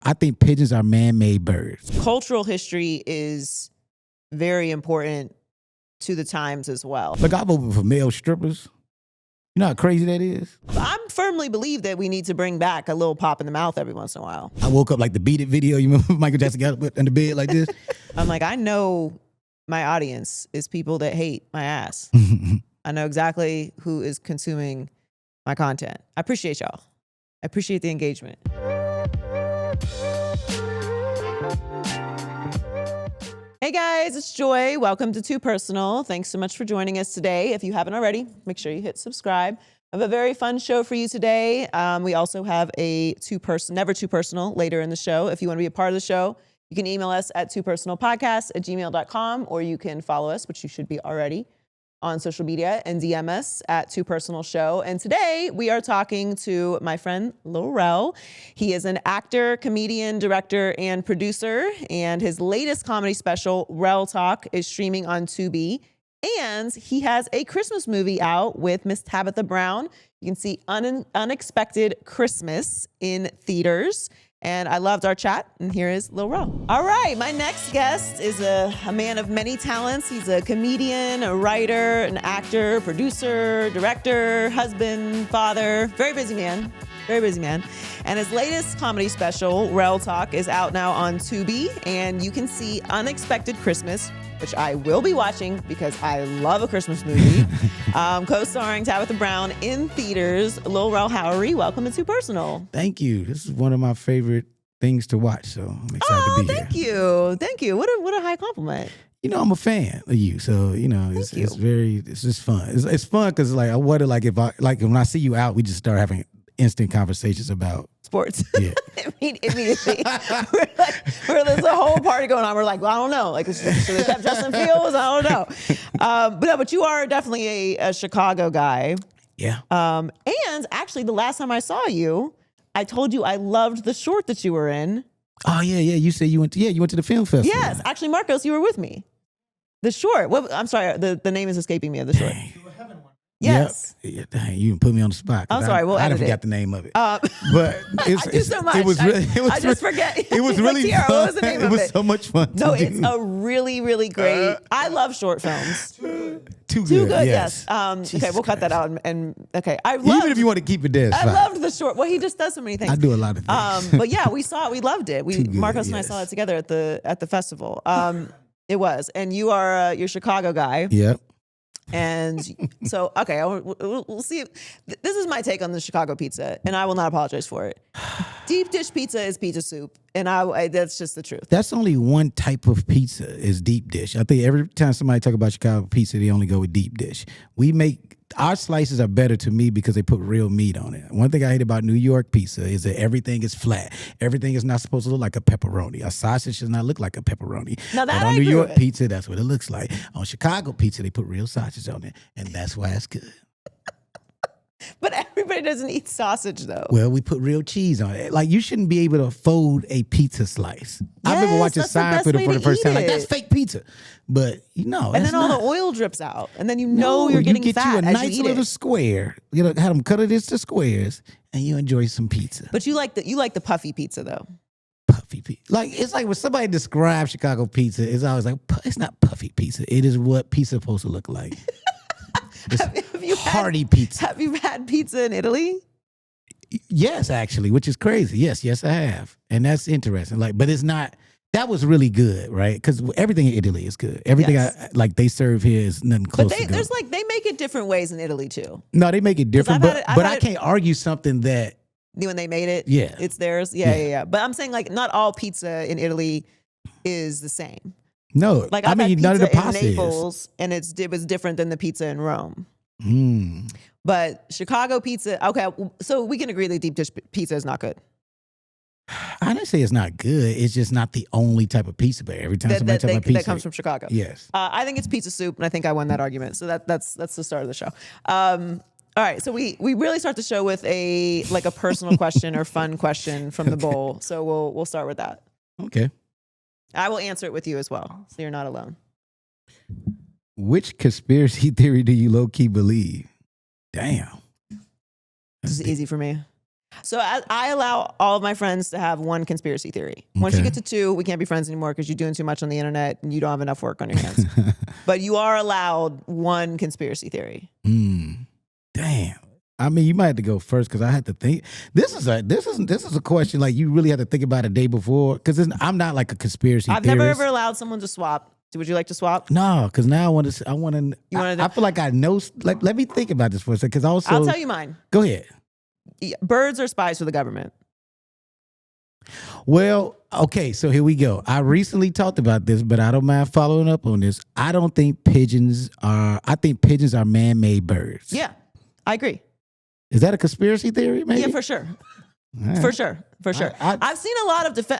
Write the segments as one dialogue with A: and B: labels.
A: I think pigeons are man-made birds.
B: Cultural history is very important to the times as well.
A: Look, I voted for male strippers. You know how crazy that is?
B: I firmly believe that we need to bring back a little pop in the mouth every once in a while.
A: I woke up like the Beat It video. You remember Michael Jackson got up in the bed like this?
B: I'm like, I know my audience is people that hate my ass. I know exactly who is consuming my content. I appreciate y'all. I appreciate the engagement. Hey guys, it's Joy. Welcome to Too Personal. Thanks so much for joining us today. If you haven't already, make sure you hit subscribe. I have a very fun show for you today. We also have a Never Too Personal later in the show. If you want to be a part of the show, you can email us at twopersonalpodcast@gmail.com, or you can follow us, which you should be already, on social media and DM us at Too Personal Show. And today we are talking to my friend Lil Rel. He is an actor, comedian, director, and producer. And his latest comedy special, Rel Talk, is streaming on Tubi. And he has a Christmas movie out with Miss Tabitha Brown. You can see Unexpected Christmas in theaters. And I loved our chat, and here is Lil Rel. All right, my next guest is a man of many talents. He's a comedian, a writer, an actor, producer, director, husband, father, very busy man. Very busy man. And his latest comedy special, Rel Talk, is out now on Tubi, and you can see Unexpected Christmas, which I will be watching because I love a Christmas movie, co-starring Tabitha Brown in theaters. Lil Rel Howery, welcome to Too Personal.
A: Thank you. This is one of my favorite things to watch, so I'm excited to be here.
B: Thank you. Thank you. What a high compliment.
A: You know, I'm a fan of you, so you know it's just fun. It's fun because like I wonder if when I see you out, we just start having instant conversations about
B: sports.
A: Yeah.
B: Immediately. There's a whole party going on. We're like, well, I don't know. Like, should they have Justin Fields? I don't know. But you are definitely a Chicago guy.
A: Yeah.
B: And actually, the last time I saw you, I told you I loved the short that you were in.
A: Oh yeah. You said you went to the film festival.
B: Yes, actually, Marcos, you were with me. The short. I'm sorry, the name is escaping me of the short. Yes.
A: Yep. Yeah, dang, you put me on the spot.
B: I'm sorry. We'll edit it.
A: I forgot the name of it.
B: But
A: it's,
B: I do so much.
A: It was really.
B: I just forget.
A: It was really
B: fun. What was the name
A: it
B: of
A: was
B: it?
A: So much fun.
B: No, it's a really, really great. I love short films.
A: Too good.
B: Yes. Okay, we'll cut that out. And okay,
A: even if you want to keep it there,
B: I loved the short. Well, he just does so many things.
A: I do a lot of things.
B: But yeah, we saw it. We loved it. Marcos and I saw it together at the festival. It was, and you are you're a Chicago guy.
A: Yep.
B: And so, okay, we'll see. This is my take on the Chicago pizza, and I will not apologize for it. Deep dish pizza is pizza soup, and that's just the truth.
A: That's only one type of pizza is deep dish. I think every time somebody talk about Chicago pizza, they only go with deep dish. Our slices are better to me because they put real meat on it. One thing I hate about New York pizza is that everything is flat. Everything is not supposed to look like a pepperoni. A sausage does not look like a pepperoni.
B: Now that
A: but on
B: I
A: New
B: agree
A: York
B: with.
A: pizza, that's what it looks like. On Chicago pizza, they put real sausage on it, and that's why it's good.
B: But everybody doesn't eat sausage, though.
A: Well, we put real cheese on it. Like, you shouldn't be able to fold a pizza slice. I remember watching Seinfeld for the first time. Like, that's fake pizza. But,
B: and then all the oil drips out. And then you're getting
A: get
B: fat
A: you a
B: as
A: nice
B: you eat
A: little
B: it.
A: square. You know, have them cut it into squares, and you enjoy some pizza.
B: But you like the puffy pizza, though.
A: Puffy pizza. It's like when somebody describes Chicago pizza, it's always like, it's not puffy pizza. It is what pizza is supposed to look like. Hearty pizza.
B: Have you had pizza in Italy?
A: Yes, actually, which is crazy. Yes, I have, and that's interesting. But it's not. That was really good, right? Because everything in Italy is good. Everything they serve here is nothing close.
B: But they make it different ways in Italy too.
A: No, they make it different, but I can't argue something that
B: when they made it, it's theirs. Yeah. But I'm saying not all pizza in Italy is the same.
A: No,
B: I mean
A: none of the
B: pizza
A: pasta
B: in Naples, and it was different than the pizza in Rome.
A: Mm.
B: But Chicago pizza, okay, so we can agree that deep dish pizza is not good.
A: I didn't say it's not good. It's just not the only type of pizza. But every time somebody talks about pizza,
B: that comes from Chicago.
A: Yes,
B: I think it's pizza soup, and I think I won that argument. So that's the start of the show. All right, so we really start the show with a personal question or fun question from the bowl. So we'll start with that.
A: Okay.
B: I will answer it with you as well, so you're not alone.
A: Which conspiracy theory do you low-key believe? Damn.
B: This is easy for me. So I allow all of my friends to have one conspiracy theory. Once you
A: Okay.
B: get to two, we can't be friends anymore because you're doing too much on the internet and you don't have enough work on your hands. But you are allowed one conspiracy theory.
A: Damn. I mean, you might have to go first because I had to think. This is a question like you really have to think about a day before because I'm not like a conspiracy
B: I've
A: theorist.
B: never ever allowed someone to swap. Would you like to swap?
A: No, because now I want to.
B: wanna
A: I feel like I know. Let me think about this for a second. Because also,
B: I'll tell you mine.
A: Go ahead.
B: Birds are spies for the government.
A: Well, okay, so here we go. I recently talked about this, but I don't mind following up on this. I think pigeons are man-made birds.
B: Yeah, I agree.
A: Is that a conspiracy theory, maybe?
B: Yeah, for sure.
A: Right.
B: For sure. I've seen a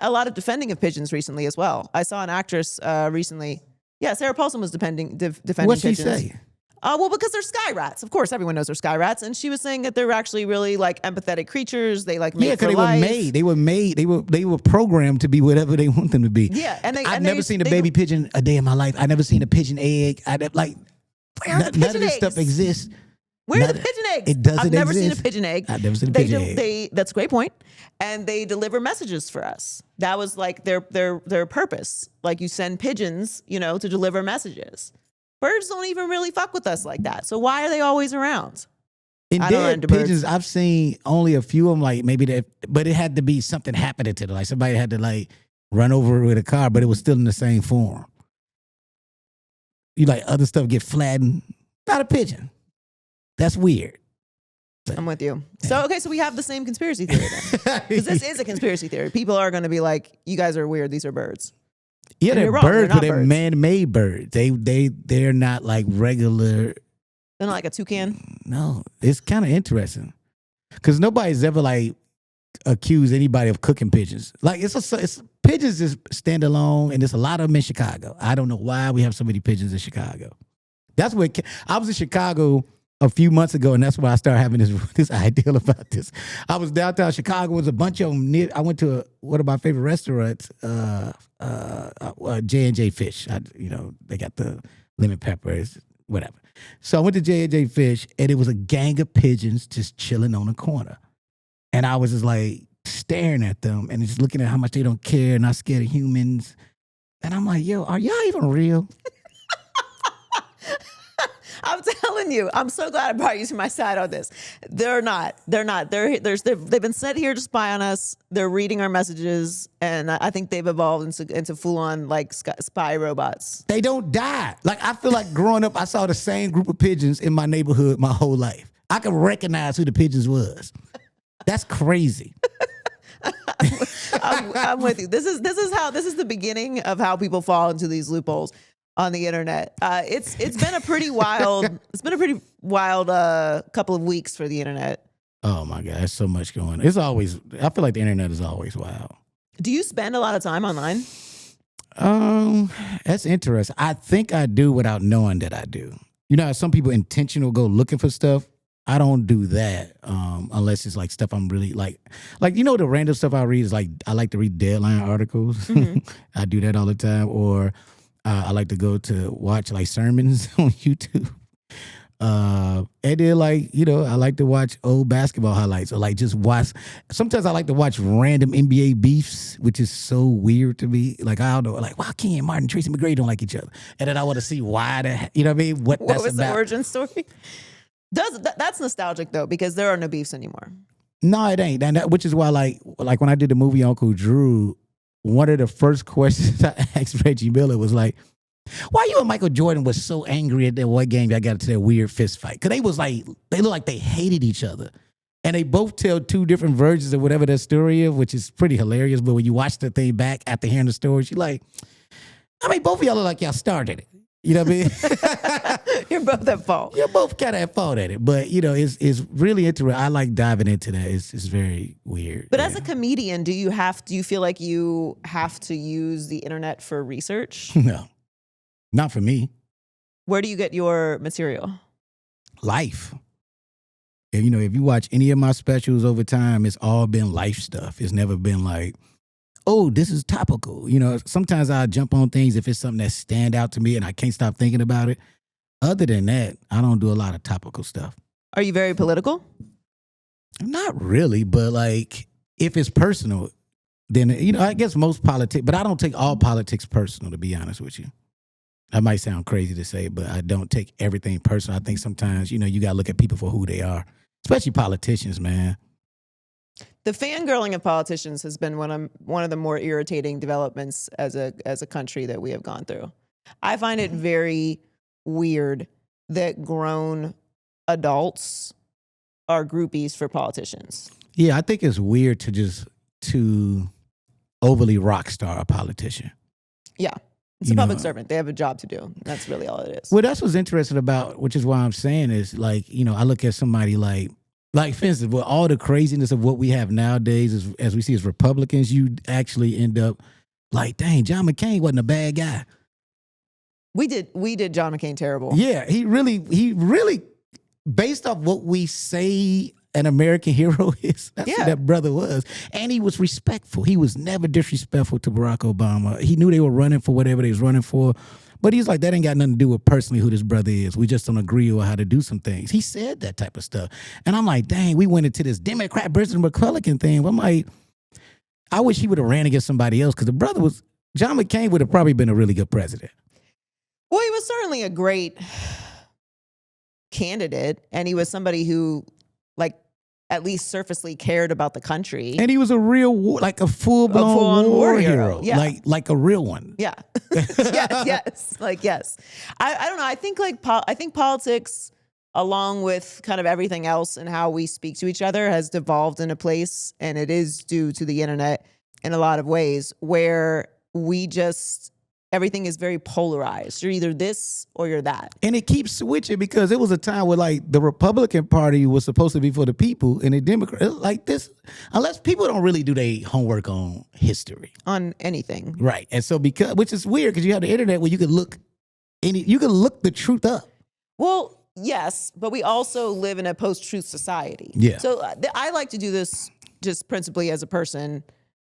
B: lot of defending of pigeons recently as well. I saw an actress recently. Yeah, Sarah Paulson was defending
A: What'd she
B: pigeons.
A: say?
B: Well, because they're sky rats. Of course, everyone knows they're sky rats, and she was saying that they're actually really like empathetic creatures. They like mate for
A: they
B: life.
A: were made. They were programmed to be whatever they want them to be.
B: Yeah,
A: I've never seen a baby pigeon a day in my life. I never seen a pigeon egg.
B: Where are the
A: None of
B: pigeon
A: this
B: eggs?
A: stuff exists.
B: Where are the pigeon eggs?
A: It doesn't
B: I've never seen a
A: exist.
B: pigeon egg.
A: I've never seen a pigeon egg.
B: That's a great point. And they deliver messages for us. That was like their purpose. Like you send pigeons, to deliver messages. Birds don't even really fuck with us like that. So why are they always around?
A: And
B: I don't
A: dead
B: under birds.
A: pigeons, I've seen only a few of them, like maybe that, but it had to be something happening to them. Like somebody had to like run over it with a car, but it was still in the same form. You like other stuff get flattened. Not a pigeon. That's weird.
B: I'm with you. So we have the same conspiracy theory then. Because this is a conspiracy theory. People are going to be like, you guys are weird. These are birds.
A: Yeah,
B: And
A: they're
B: you're wrong.
A: birds,
B: They're
A: but
B: not
A: they're
B: birds.
A: man-made birds. They're not like regular.
B: They're not like a toucan.
A: No, it's kind of interesting because nobody's ever like accused anybody of cooking pigeons. Like it's pigeons is standalone, and there's a lot of them in Chicago. I don't know why we have so many pigeons in Chicago. That's what I was in Chicago a few months ago, and that's why I started having this ideal about this. I was downtown Chicago. Was a bunch of them. I went to one of my favorite restaurants, J&J Fish. They got the lemon peppers, whatever. So I went to J&J Fish, and it was a gang of pigeons just chilling on the corner, and I was just like staring at them and just looking at how much they don't care, not scared of humans. And I'm like, yo, are y'all even real?
B: I'm telling you, I'm so glad I brought you to my side on this. They're not. They've been sent here to spy on us. They're reading our messages, and I think they've evolved into full on like spy robots.
A: They don't die. Like I feel like growing up, I saw the same group of pigeons in my neighborhood my whole life. I could recognize who the pigeons was. That's crazy.
B: I'm with you. This is the beginning of how people fall into these loopholes on the internet. It's been a pretty wild couple of weeks for the internet.
A: Oh my God, there's so much going on. I feel like the internet is always wild.
B: Do you spend a lot of time online?
A: That's interesting. I think I do without knowing that I do. You know how some people intentional go looking for stuff? I don't do that unless it's like stuff I'm really like the random stuff I read is like I like to read deadline articles. Mm-hmm. I do that all the time. Or I like to go to watch like sermons on YouTube. And then I like to watch old basketball highlights or like just watch. Sometimes I like to watch random NBA beefs, which is so weird to me. Like I don't know, like why Ken Martin, Tracy McGrady don't like each other, and then I want to see why that. You know what I mean? What that's
B: was
A: about.
B: The origin story? That's nostalgic though because there are no beefs anymore.
A: No, it ain't. And which is why like when I did the movie Uncle Drew, one of the first questions I asked Reggie Miller was like, why you and Michael Jordan was so angry at that one game y'all got into that weird fist fight? Because they look like they hated each other. And they both tell two different versions of whatever that story is, which is pretty hilarious. But when you watch the thing back after hearing the story, you're like, both of y'all look like y'all started it. You know what I mean?
B: You're both at fault.
A: You're both kind of at fault at it. But, it's really interesting. I like diving into that. It's very weird.
B: But as a comedian, do you feel like you have to use the internet for research?
A: No, not for me.
B: Where do you get your material?
A: Life. And, if you watch any of my specials over time, it's all been life stuff. It's never been like, oh, this is topical. Sometimes I jump on things if it's something that stand out to me and I can't stop thinking about it. Other than that, I don't do a lot of topical stuff.
B: Are you very political?
A: Not really, but like if it's personal, then I guess most politics. But I don't take all politics personal. To be honest with you, that might sound crazy to say, but I don't take everything personal. I think sometimes you gotta look at people for who they are, especially politicians, man.
B: The fangirling of politicians has been one of the more irritating developments as a country that we have gone through. I find it very weird that grown adults are groupies for politicians.
A: Yeah, I think it's weird to overly rock star a politician.
B: Yeah. It's a public servant. They have a job to do. That's really all it is.
A: Well, that's what's interesting about, which is why I'm saying is like, I look at somebody like for instance, with all the craziness of what we have nowadays, as we see as Republicans, you actually end up like, dang, John McCain wasn't a bad guy.
B: We did John McCain terrible.
A: Yeah, he really, based off what we say an American hero is, that's what that brother was. And he was respectful. He was never disrespectful to Barack Obama. He knew they were running for whatever they was running for. But he's like, that ain't got nothing to do with personally who this brother is. We just don't agree on how to do some things. He said that type of stuff. And I'm like, dang, we went into this Democrat versus Republican thing. I'm like, I wish he would have ran against somebody else, because John McCain would have probably been a really good president.
B: Well, he was certainly a great candidate, and he was somebody who, like, at least surfacely cared about the country.
A: And he was a real, like a full-blown war hero.
B: Yeah.
A: Like a real one.
B: Yeah. yes. Like, yes. I don't know. I think I think politics, along with kind of everything else and how we speak to each other, has devolved in a place, and it is due to the internet in a lot of ways, where everything is very polarized. You're either this or you're that.
A: And it keeps switching, because it was a time where like the Republican Party was supposed to be for the people, and the Democrat, like this, unless people don't really do their homework on history.
B: On anything.
A: Right. And so which is weird, because you have the internet where you could look the truth up.
B: Well, yes, but we also live in a post-truth society.
A: Yeah.
B: So I like to do this just principally as a person.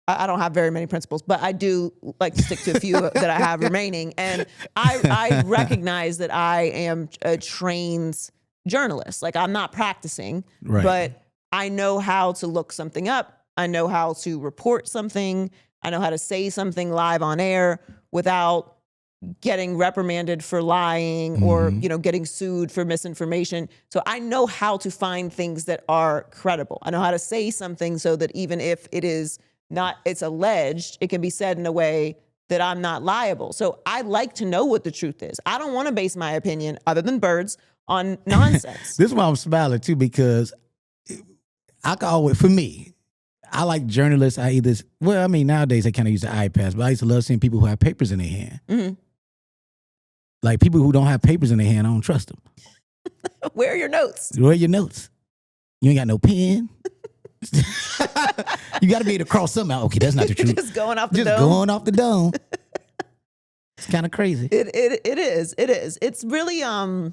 B: I don't have very many principles, but I do like to stick to a few that I have remaining. And I recognize that I am a trained journalist. Like, I'm not practicing, but I know how to look something up. I know how to report something. I know how to say something live on air without getting reprimanded for lying or, getting sued for misinformation. So I know how to find things that are credible. I know how to say something so that even if it's alleged, it can be said in a way that I'm not liable. So I like to know what the truth is. I don't want to base my opinion, other than birds, on nonsense.
A: This is why I'm smiling too, because for me, I like journalists. Nowadays they kind of use the iPads, but I used to love seeing people who have papers in their hand.
B: Mm-hmm.
A: Like, people who don't have papers in their hand, I don't trust them.
B: Where are your notes?
A: Where are your notes? You ain't got no pen. You got to be able to cross something out. Okay, that's not the truth.
B: Just going off the
A: dome. Just going off the dome. It's kind of crazy.
B: It is. It's really, I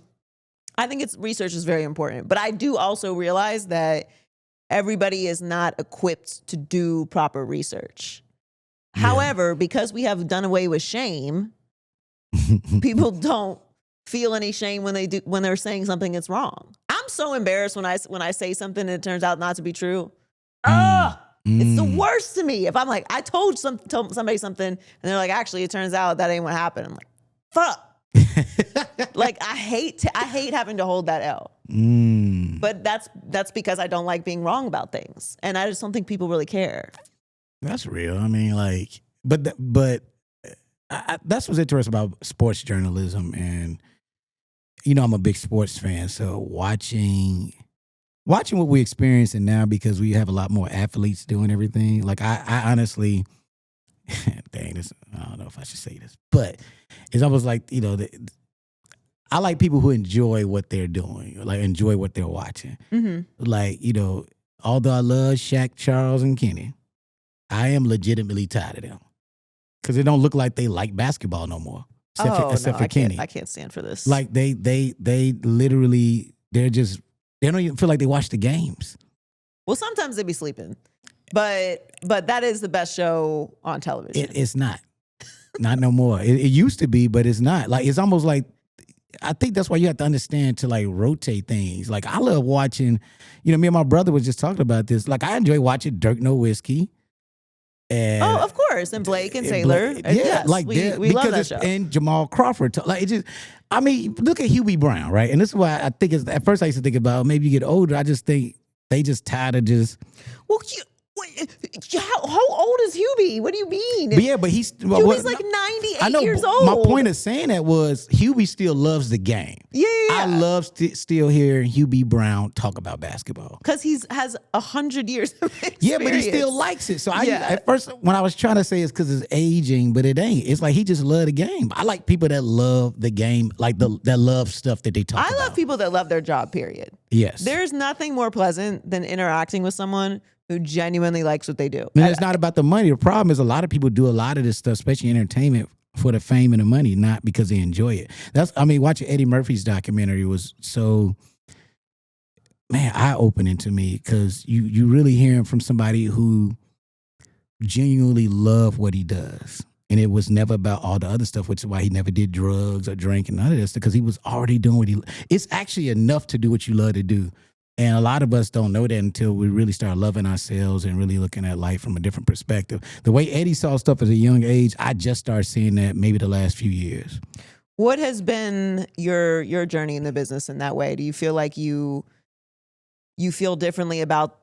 B: think research is very important. But I do also realize that everybody is not equipped to do proper research. Yeah. However, because we have done away with shame, people don't feel any shame when they're saying something that's wrong. I'm so embarrassed when I say something and it turns out not to be true. It's the worst to me. If I'm like, I told somebody something and they're like, actually, it turns out that ain't what happened. I'm like, fuck. Like, I hate having to hold that L. But that's because I don't like being wrong about things, and I just don't think people really care.
A: That's real. I mean, like, but that's what's interesting about sports journalism, and I'm a big sports fan, so watching what we're experiencing now, because we have a lot more athletes doing everything. Like, I honestly, dang this, I don't know if I should say this, but it's almost like, I like people who enjoy what they're doing, like enjoy what they're watching. Mm-hmm. Like, although I love Shaq, Charles, and Kenny, I am legitimately tired of them, because it don't look like they like basketball no more. Except for Kenny.
B: I can't stand for this.
A: Like, they literally, they don't even feel like they watch the games.
B: Well, sometimes they be sleeping, but that is the best show on television.
A: It's not no more. It used to be, but it's not. Like, it's almost like I think that's why you have to understand to like rotate things. Like I love watching, me and my brother was just talking about this. Like I enjoy watching Dirk No Whiskey. And
B: Oh, of course. And Blake and
A: it-
B: Taylor.
A: yeah,
B: Yes,
A: like
B: we
A: that,
B: love
A: because
B: that
A: it's
B: show.
A: and Jamal Crawford. Like it just, I mean, look at Huey Brown, right? And this is why I think it's at first I used to think about maybe you get older. I just think they just tired of just.
B: Well, how old is Hubie? What do you mean?
A: But yeah, but he's
B: Hubie's like 98
A: I know.
B: years old.
A: My point of saying that was Huey still loves the game.
B: Yeah.
A: I love still hearing Hubie Brown talk about basketball.
B: Because he has 100 years of experience.
A: Yeah, but he still likes it. So
B: Yeah.
A: at first, when I was trying to say it's because it's aging, but it ain't. It's like he just love the game. I like people that love the game, like that love stuff that they talk about.
B: I love people that love their job, period.
A: Yes.
B: There's nothing more pleasant than interacting with someone who genuinely likes what they do.
A: And it's not about the money. The problem is a lot of people do a lot of this stuff, especially entertainment, for the fame and the money, not because they enjoy it. Watching Eddie Murphy's documentary was so, eye-opening to me, because you really hearing from somebody who genuinely love what he does. And it was never about all the other stuff, which is why he never did drugs or drink and none of this, because he was already doing what it's actually enough to do what you love to do. And a lot of us don't know that until we really start loving ourselves and really looking at life from a different perspective. The way Eddie saw stuff at a young age, I just started seeing that maybe the last few years.
B: What has been your journey in the business in that way? Do you feel like you feel differently about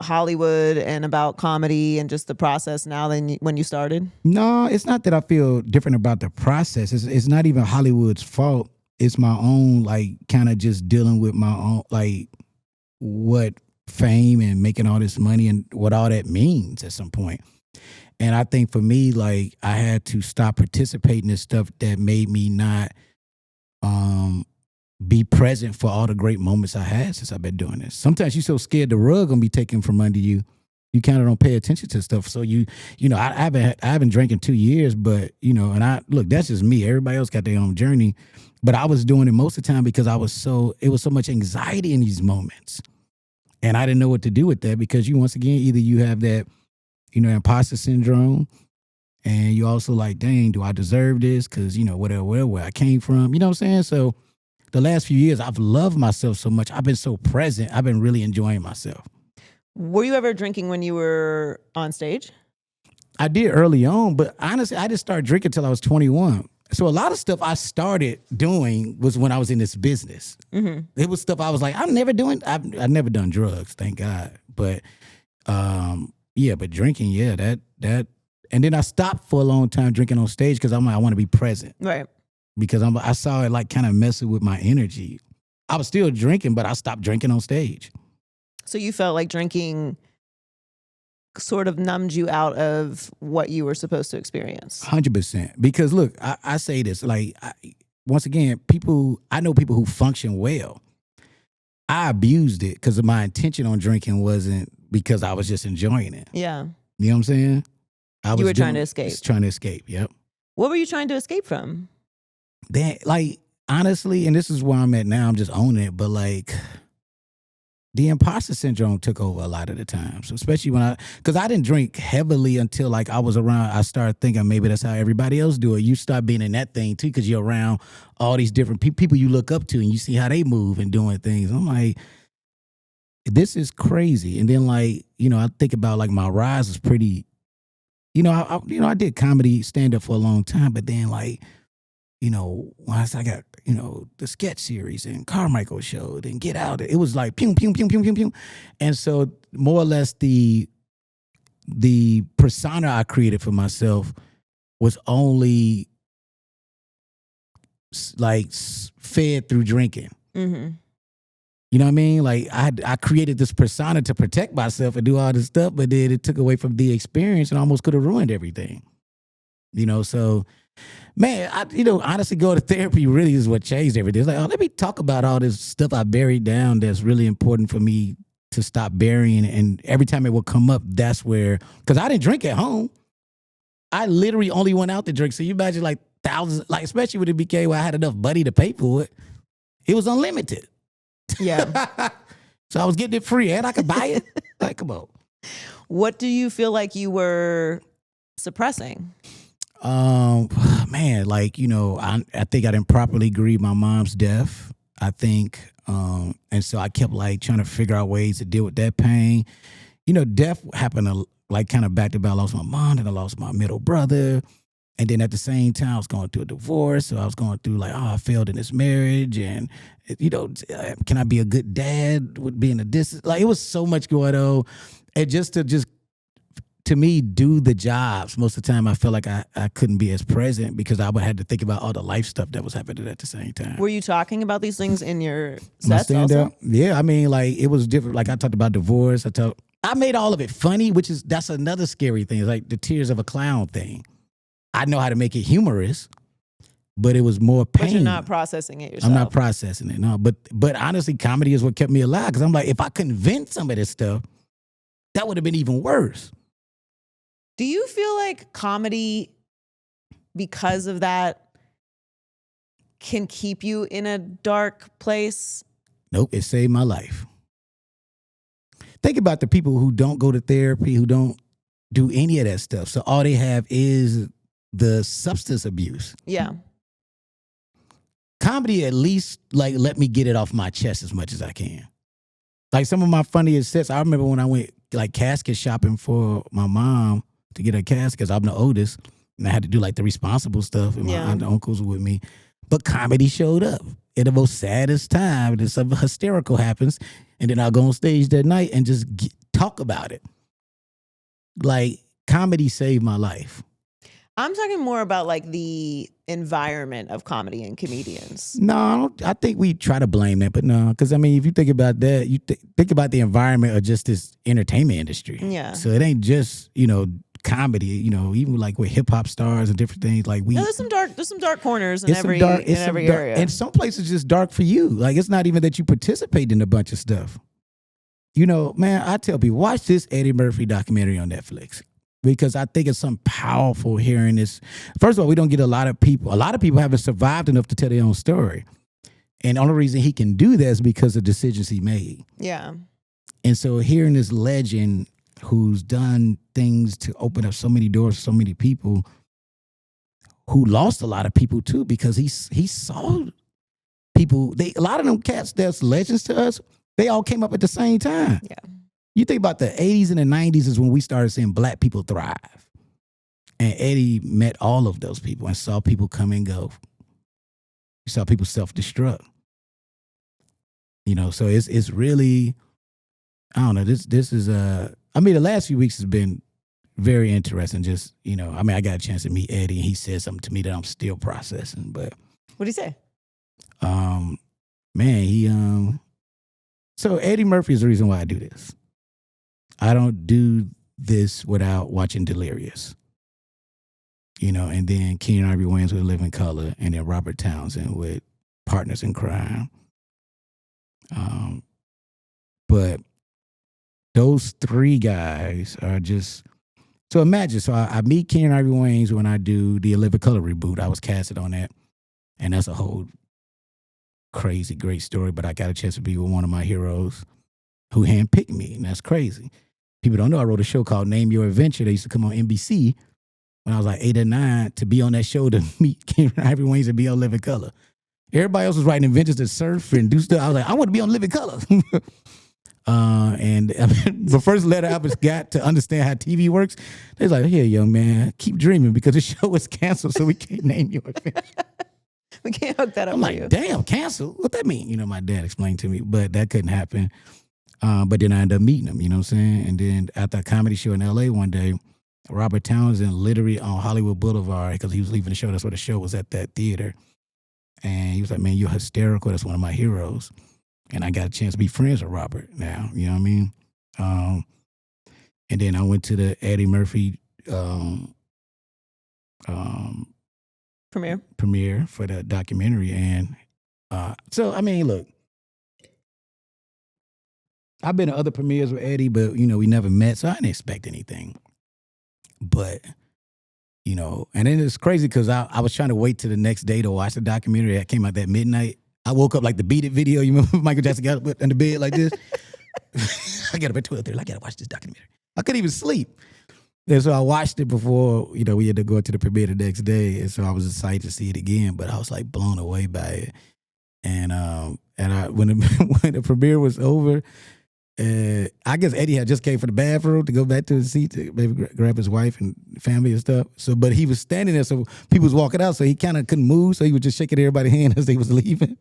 B: Hollywood and about comedy and just the process now than when you started?
A: No, it's not that I feel different about the process. It's not even Hollywood's fault. It's my own, like, kind of just dealing with my own, like, what fame and making all this money and what all that means at some point. And I think for me, like, I had to stop participating in stuff that made me not be present for all the great moments I had since I've been doing this. Sometimes you're so scared the rug gonna be taken from under you, you kind of don't pay attention to stuff. So I haven't drank in 2 years, but and look, that's just me. Everybody else got their own journey, but I was doing it most of the time because it was so much anxiety in these moments, and I didn't know what to do with that, because once again, either you have that imposter syndrome, and you also like, dang, do I deserve this? Because where I came from, you know what I'm saying? So the last few years, I've loved myself so much. I've been so present. I've been really enjoying myself.
B: Were you ever drinking when you were on stage?
A: I did early on, but honestly, I didn't start drinking until I was 21. So a lot of stuff I started doing was when I was in this business. Mm-hmm. It was stuff I was like, I've never done drugs, thank God. But but drinking, that. And then I stopped for a long time drinking on stage because I'm like, I want to be present.
B: Right.
A: Because I saw it like kind of messing with my energy. I was still drinking, but I stopped drinking on stage.
B: So you felt like drinking sort of numbed you out of what you were supposed to experience.
A: 100%. Because look, I say this, like, once again, I know people who function well. I abused it because my intention on drinking wasn't because I was just enjoying it.
B: Yeah.
A: You know what I'm saying?
B: You were trying to escape.
A: Trying to escape, yep.
B: What were you trying to escape from?
A: That, like, honestly, and this is where I'm at now, I'm just owning it, but like, the imposter syndrome took over a lot of the times, especially because I didn't drink heavily until like I was around. I started thinking maybe that's how everybody else do it. You start being in that thing too, because you're around all these different people you look up to, and you see how they move and doing things. I'm like, this is crazy. And then like, I think about like my rise was pretty. I did comedy stand up for a long time, but then like, once I got, the sketch series and Carmichael show, then Get Out, it was like pew, pew, pew, pew, pew, pew. And so more or less the persona I created for myself was only like fed through drinking. Mm-hmm. You know what I mean? Like I created this persona to protect myself and do all this stuff, but then it took away from the experience and almost could have ruined everything. So man, honestly, going to therapy really is what changed everything. It's like, let me talk about all this stuff I buried down that's really important for me to stop burying. And every time it would come up, that's where, because I didn't drink at home. I literally only went out to drink. So you imagine like thousands, like especially with the BK where I had enough money to pay for it. It was unlimited.
B: Yeah.
A: So I was getting it free and I could buy it. Like, come on.
B: What do you feel like you were suppressing?
A: Man, like, I think I didn't properly grieve my mom's death. I think, and so I kept like trying to figure out ways to deal with that pain. Death happened like kind of back to back. I lost my mom, then I lost my middle brother. And then at the same time, I was going through a divorce. So I was going through like, I failed in this marriage. And, can I be a good dad with being a distance? Like, it was so much going on. And to me, do the jobs. Most of the time, I felt like I couldn't be as present because I would have to think about all the life stuff that was happening at the same time.
B: Were you talking about these things in your
A: My
B: sets also?
A: Yeah, I mean, like, it was different. Like, I talked about divorce. I made all of it funny, that's another scary thing. It's like the tears of a clown thing. I know how to make it humorous, but it was more pain.
B: But you're not processing it yourself.
A: I'm not processing it, no. But honestly, comedy is what kept me alive because I'm like, if I couldn't vent some of this stuff, that would have been even worse.
B: Do you feel like comedy, because of that, can keep you in a dark place?
A: Nope, it saved my life. Think about the people who don't go to therapy, who don't do any of that stuff. So all they have is the substance abuse.
B: Yeah.
A: Comedy at least like let me get it off my chest as much as I can. Like some of my funniest sets, I remember when I went like casket shopping for my mom to get her casket, because I'm the oldest, and I had to do like the responsible stuff, and my aunt and uncles were with me. But comedy showed up at the most saddest time. Then something hysterical happens, and then I'll go on stage that night and just talk about it. Like, comedy saved my life.
B: I'm talking more about like the environment of comedy and comedians.
A: No, I think we try to blame that, but no, because I mean, if you think about that, you think about the environment of just this entertainment industry.
B: Yeah.
A: So it ain't just comedy. Even like with hip hop stars and different things. Like
B: there's some dark corners in every area,
A: and some places just dark for you. Like it's not even that you participate in a bunch of stuff. Man, I tell people, watch this Eddie Murphy documentary on Netflix. Because I think it's something powerful hearing this. First of all, we don't get a lot of people haven't survived enough to tell their own story. And the only reason he can do that is because of decisions he made.
B: Yeah.
A: And so hearing this legend who's done things to open up so many doors for so many people, who lost a lot of people too, because he saw people, a lot of them cats that's legends to us, they all came up at the same time.
B: Yeah.
A: You think about the 80s and the 90s is when we started seeing black people thrive. And Eddie met all of those people and saw people come and go. He saw people self-destruct. So it's really, I don't know, this is, the last few weeks has been very interesting. Just, I got a chance to meet Eddie and he said something to me that I'm still processing, but.
B: What'd he say?
A: So Eddie Murphy is the reason why I do this. I don't do this without watching Delirious. And then Keenan Ivory Wayans with Living Color, and then Robert Townsend with Partners in Crime. But those three guys are just, so imagine, I meet Keenan Ivory Wayans when I do the Living Color reboot. I was casted on that, and that's a whole crazy, great story, but I got a chance to be with one of my heroes who handpicked me, and that's crazy. People don't know I wrote a show called Name Your Adventure. They used to come on NBC when I was like 8 or 9 to be on that show to meet Keenan Ivory Wayans and be on Living Color. Everybody else was writing adventures to surf and do stuff. I was like, I want to be on Living Color. And the first letter I was got to understand how TV works, they was like, here, young man, keep dreaming because the show was canceled, so we can't name your adventure.
B: We can't hook that up
A: I'm
B: for
A: like,
B: you.
A: damn, cancel? What that mean? My dad explained to me, but that couldn't happen. But then I ended up meeting him, you know what I'm saying? And then after a comedy show in LA one day, Robert Townsend literally on Hollywood Boulevard, because he was leaving the show, that's where the show was at, that theater. And he was like, man, you're hysterical. That's one of my heroes. And I got a chance to be friends with Robert now, you know what I mean? And then I went to the Eddie Murphy premiere for the documentary. And look, I've been to other premieres with Eddie, but, we never met, so I didn't expect anything. But, and then it's crazy because I was trying to wait till the next day to watch the documentary that came out that midnight. I woke up like the Beat It video. You remember Michael Jackson got up in the bed like this? I got up at 12:30. I got to watch this documentary. I couldn't even sleep. And so I watched it before, we had to go to the premiere the next day. And so I was excited to see it again, but I was like blown away by it. And when when the premiere was over, I guess Eddie had just came from the bathroom to go back to his seat to maybe grab his wife and family and stuff. So, but he was standing there, so people was walking out, so he kind of couldn't move, so he was just shaking everybody's hand as they was leaving.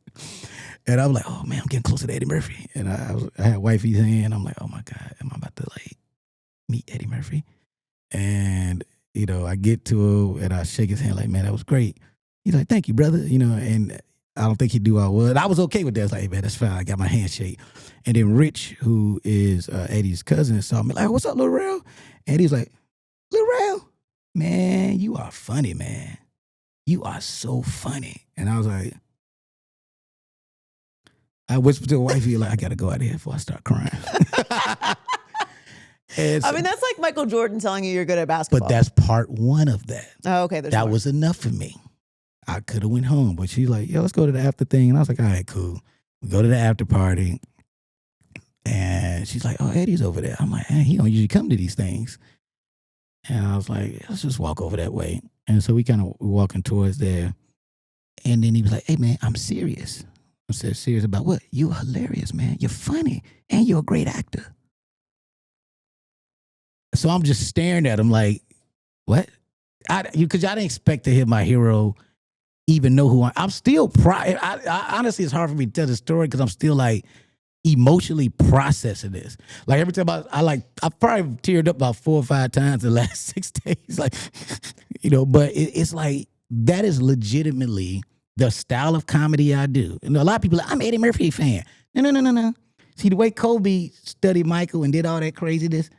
A: And I was like, oh man, I'm getting closer to Eddie Murphy. And I had wifey's hand. I'm like, oh my God, am I about to like meet Eddie Murphy? And I get to him and I shake his hand like, man, that was great. He's like, thank you, brother. And I don't think he knew I was. I was okay with that. I was like, hey, man, that's fine. I got my handshake. And then Rich, who is Eddie's cousin, saw me like, what's up, Lil Rel? And he's like, Lil Rel, man, you are funny, man. You are so funny. And I was like, I whispered to the wifey, like, I got to go out here before I start crying.
B: I mean, that's like Michael Jordan telling you you're good at basketball.
A: But that's part one of that.
B: Oh, okay.
A: That was enough for me. I could have went home, but she's like, yo, let's go to the after thing. And I was like, all right, cool. We go to the after party. And she's like, oh, Eddie's over there. I'm like, hey, he don't usually come to these things. And I was like, let's just walk over that way. And so we kind of walking towards there. And then he was like, hey, man, I'm serious. I said, serious about what? You're hilarious, man. You're funny. And you're a great actor. So I'm just staring at him like, what? Because I didn't expect to hear my hero even know who I'm still honestly, it's hard for me to tell the story because I'm still like emotionally processing this. Like every time I probably teared up about 4 or 5 times in the last 6 days. Like, but it's like that is legitimately the style of comedy I do. And a lot of people are like, I'm an Eddie Murphy fan. No. See, the way Kobe studied Michael and did all that craziness,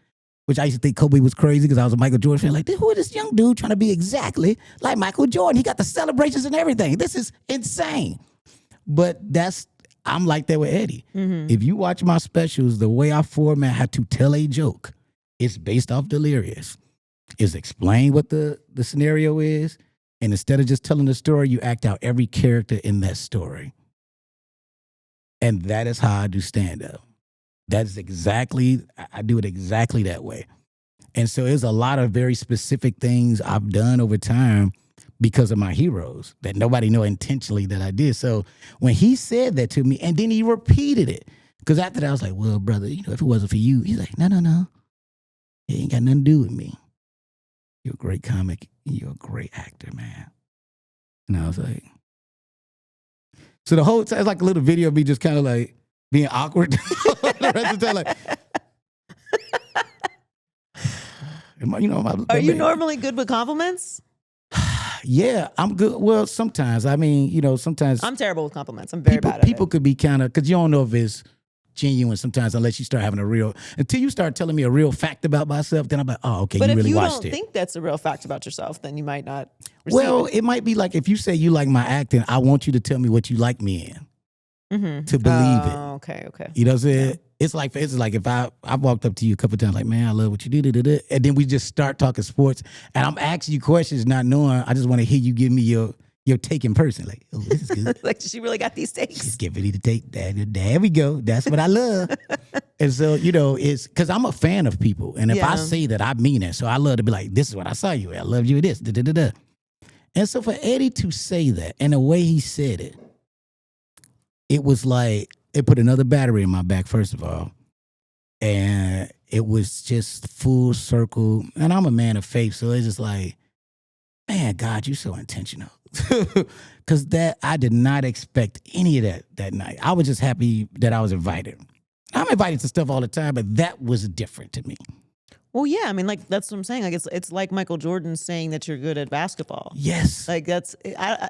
A: which I used to think Kobe was crazy because I was a Michael Jordan fan. Like, who is this young dude trying to be exactly like Michael Jordan? He got the celebrations and everything. This is insane. But I'm like that with Eddie. Mm-hmm. If you watch my specials, the way I format how to tell a joke, it's based off Delirious. It's explain what the scenario is. And instead of just telling the story, you act out every character in that story. And that is how I do stand-up. That's exactly, I do it exactly that way. And so there's a lot of very specific things I've done over time because of my heroes that nobody know intentionally that I did. So when he said that to me, and then he repeated it, because after that I was like, well, brother, if it wasn't for you, he's like, no. It ain't got nothing to do with me. You're a great comic. You're a great actor, man. And I was like, so the whole time, it's like a little video of me just kind of like being awkward. The rest of the time, like,
B: are you normally good with compliments?
A: Yeah, I'm good. Well, sometimes. I mean, sometimes.
B: I'm terrible with compliments. I'm very bad at it.
A: People could be kind of, because you don't know if it's genuine sometimes unless you start having until you start telling me a real fact about myself, then I'm like, oh, okay,
B: but
A: you really watched it.
B: But if you don't think that's a real fact about yourself, then you might not
A: it might be like if you say you like my acting, I want you to tell me what you like me in. Mm-hmm. To believe it.
B: Okay.
A: You know what I'm saying? Yeah. It's like if I walked up to you a couple of times like, man, I love what you do, and then we just start talking sports, and I'm asking you questions not knowing. I just want to hear you give me your take in person. Like, oh, this is good.
B: Like she really got these takes.
A: She's giving me the take. There we go. That's what I love. And so, it's because I'm a fan of people, and if I say that, I mean it. So I love to be like, this is what I saw you. I love you. This. And so for Eddie to say that, and the way he said it, it was like, it put another battery in my back, first of all. And it was just full circle. And I'm a man of faith, so it's just like, man, God, you're so intentional. Because I did not expect any of that night. I was just happy that I was invited. I'm invited to stuff all the time, but that was different to me.
B: Well, yeah, I mean, like, that's what I'm saying. Like, it's like Michael Jordan saying that you're good at basketball.
A: Yes.
B: Like,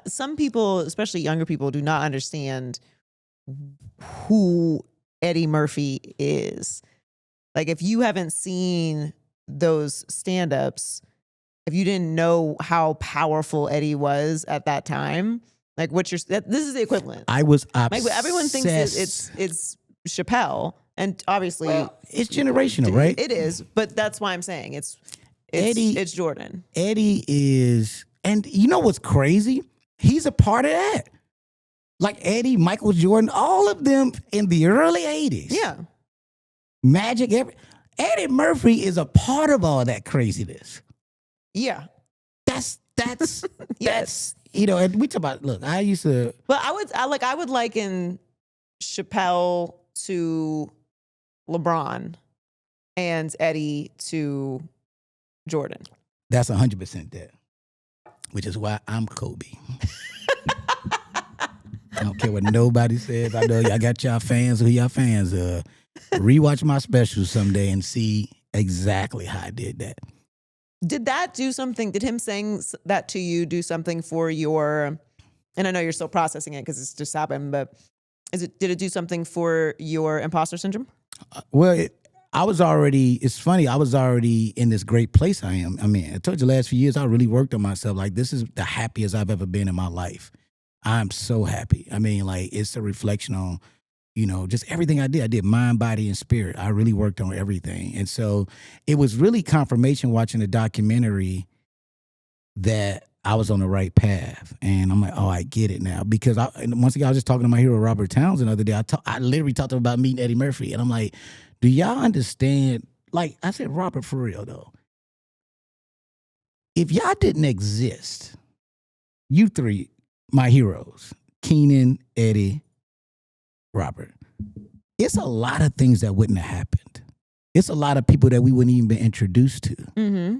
B: some people, especially younger people, do not understand who Eddie Murphy is. Like, if you haven't seen those stand-ups, if you didn't know how powerful Eddie was at that time, like this is the equivalent.
A: I was obsessed.
B: Like, everyone thinks it's Chappelle, and obviously
A: it's generational, right?
B: It is, but that's why I'm saying it's Jordan.
A: Eddie is, and you know what's crazy? He's a part of that. Like Eddie, Michael Jordan, all of them in the early 80s.
B: Yeah.
A: Magic, Eddie Murphy is a part of all that craziness.
B: Yeah.
A: That's
B: Yes.
A: and we talk about. Look, I used to.
B: But I would liken Chappelle to LeBron and Eddie to Jordan.
A: That's 100% that. Which is why I'm Kobe. I don't care what nobody says. I know y'all got y'all fans who y'all fans. Rewatch my specials someday and see exactly how I did that.
B: Did that do something? Did him saying that to you do something for your? And I know you're still processing it because it's just happened. But did it do something for your imposter syndrome?
A: I was already. It's funny. I was already in this great place. I am. I mean, I told you last few years I really worked on myself. Like this is the happiest I've ever been in my life. I'm so happy. I mean, like it's a reflection on, just everything I did. I did mind, body, and spirit. I really worked on everything, and so it was really confirmation watching the documentary that I was on the right path. And I'm like, oh, I get it now. Because once again, I was just talking to my hero Robert Townsend the other day. I literally talked to him about meeting Eddie Murphy, and I'm like, do y'all understand? Like I said, Robert, for real though, if y'all didn't exist, you three, my heroes, Keenan, Eddie, Robert, it's a lot of things that wouldn't have happened. It's a lot of people that we wouldn't even been introduced to.
B: Mm-hmm.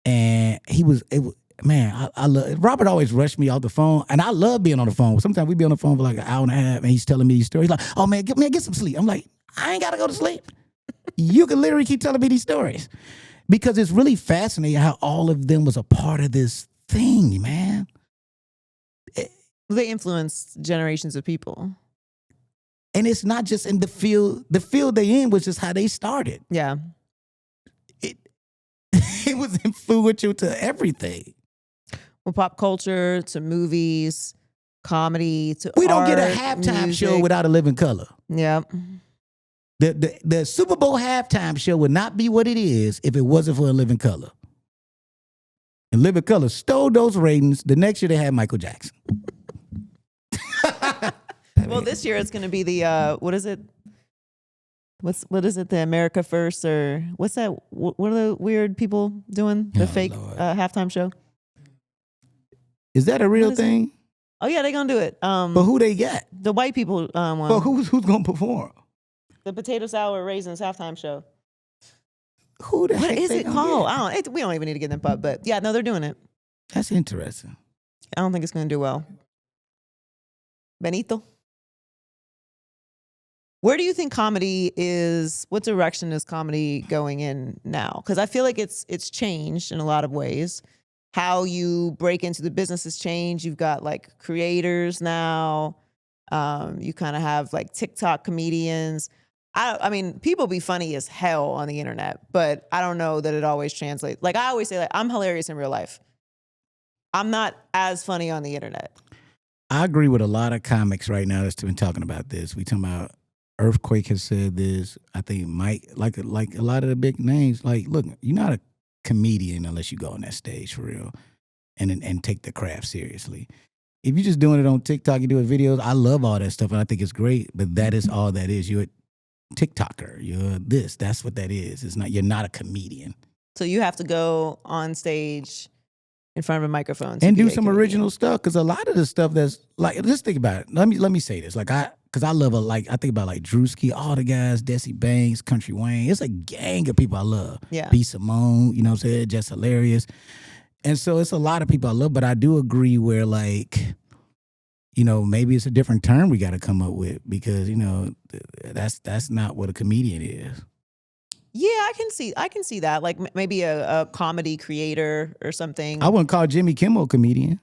A: And I love Robert. Always rushed me off the phone, and I love being on the phone. Sometimes we be on the phone for like an hour and a half, and he's telling me these stories. He's like, "Oh man, get some sleep." I'm like, "I ain't gotta go to sleep. You can literally keep telling me these stories," because it's really fascinating how all of them was a part of this thing, man.
B: They influenced generations of people,
A: and it's not just in the field. The field they in was just how they started.
B: Yeah,
A: it was influential to everything.
B: Well, pop culture to movies, comedy to
A: we don't
B: art,
A: get a halftime
B: music.
A: show without a Living Color.
B: Yeah.
A: The Super Bowl halftime show would not be what it is if it wasn't for a Living Color. And Living Color stole those ratings. The next year they had Michael Jackson.
B: Well, this year it's going to be the what is it? What is it? The America First or what's that? What are the weird people doing? The fake halftime show.
A: Is that a real thing?
B: Oh yeah, they're gonna do it.
A: But who they got?
B: The white people one.
A: But who's gonna perform?
B: The potato salad raisins halftime show.
A: Who the heck
B: What is
A: they
B: it
A: gonna
B: called?
A: get?
B: We don't even need to get them up, but yeah, no, they're doing it.
A: That's interesting.
B: I don't think it's gonna do well. Benito. Where do you think comedy is? What direction is comedy going in now? Because I feel like it's changed in a lot of ways. How you break into the business has changed. You've got like creators now. You kind of have like TikTok comedians. I mean, people be funny as hell on the internet, but I don't know that it always translates. Like I always say, like I'm hilarious in real life. I'm not as funny on the internet.
A: I agree with a lot of comics right now that's been talking about this. We talking about Earthquake has said this. I think Mike, like a lot of the big names, like, look, you're not a comedian unless you go on that stage for real and take the craft seriously. If you're just doing it on TikTok, you're doing videos, I love all that stuff and I think it's great, but that is all that is. You're a TikToker. You're this. That's what that is. You're not a comedian.
B: So you have to go on stage in front of a microphone
A: and do some original stuff, because a lot of the stuff that's like, just think about it. Let me say this. Like because I love I think about like Drewski, all the guys, Desi Banks, Country Wayne. It's a gang of people I love.
B: Yeah.
A: B. Simone, you know what I'm saying? Just hilarious. And so it's a lot of people I love, but I do agree where like, maybe it's a different term we got to come up with, because, that's not what a comedian is.
B: Yeah, I can see that. Like maybe a comedy creator or something.
A: I wouldn't call Jimmy Kimmel a comedian.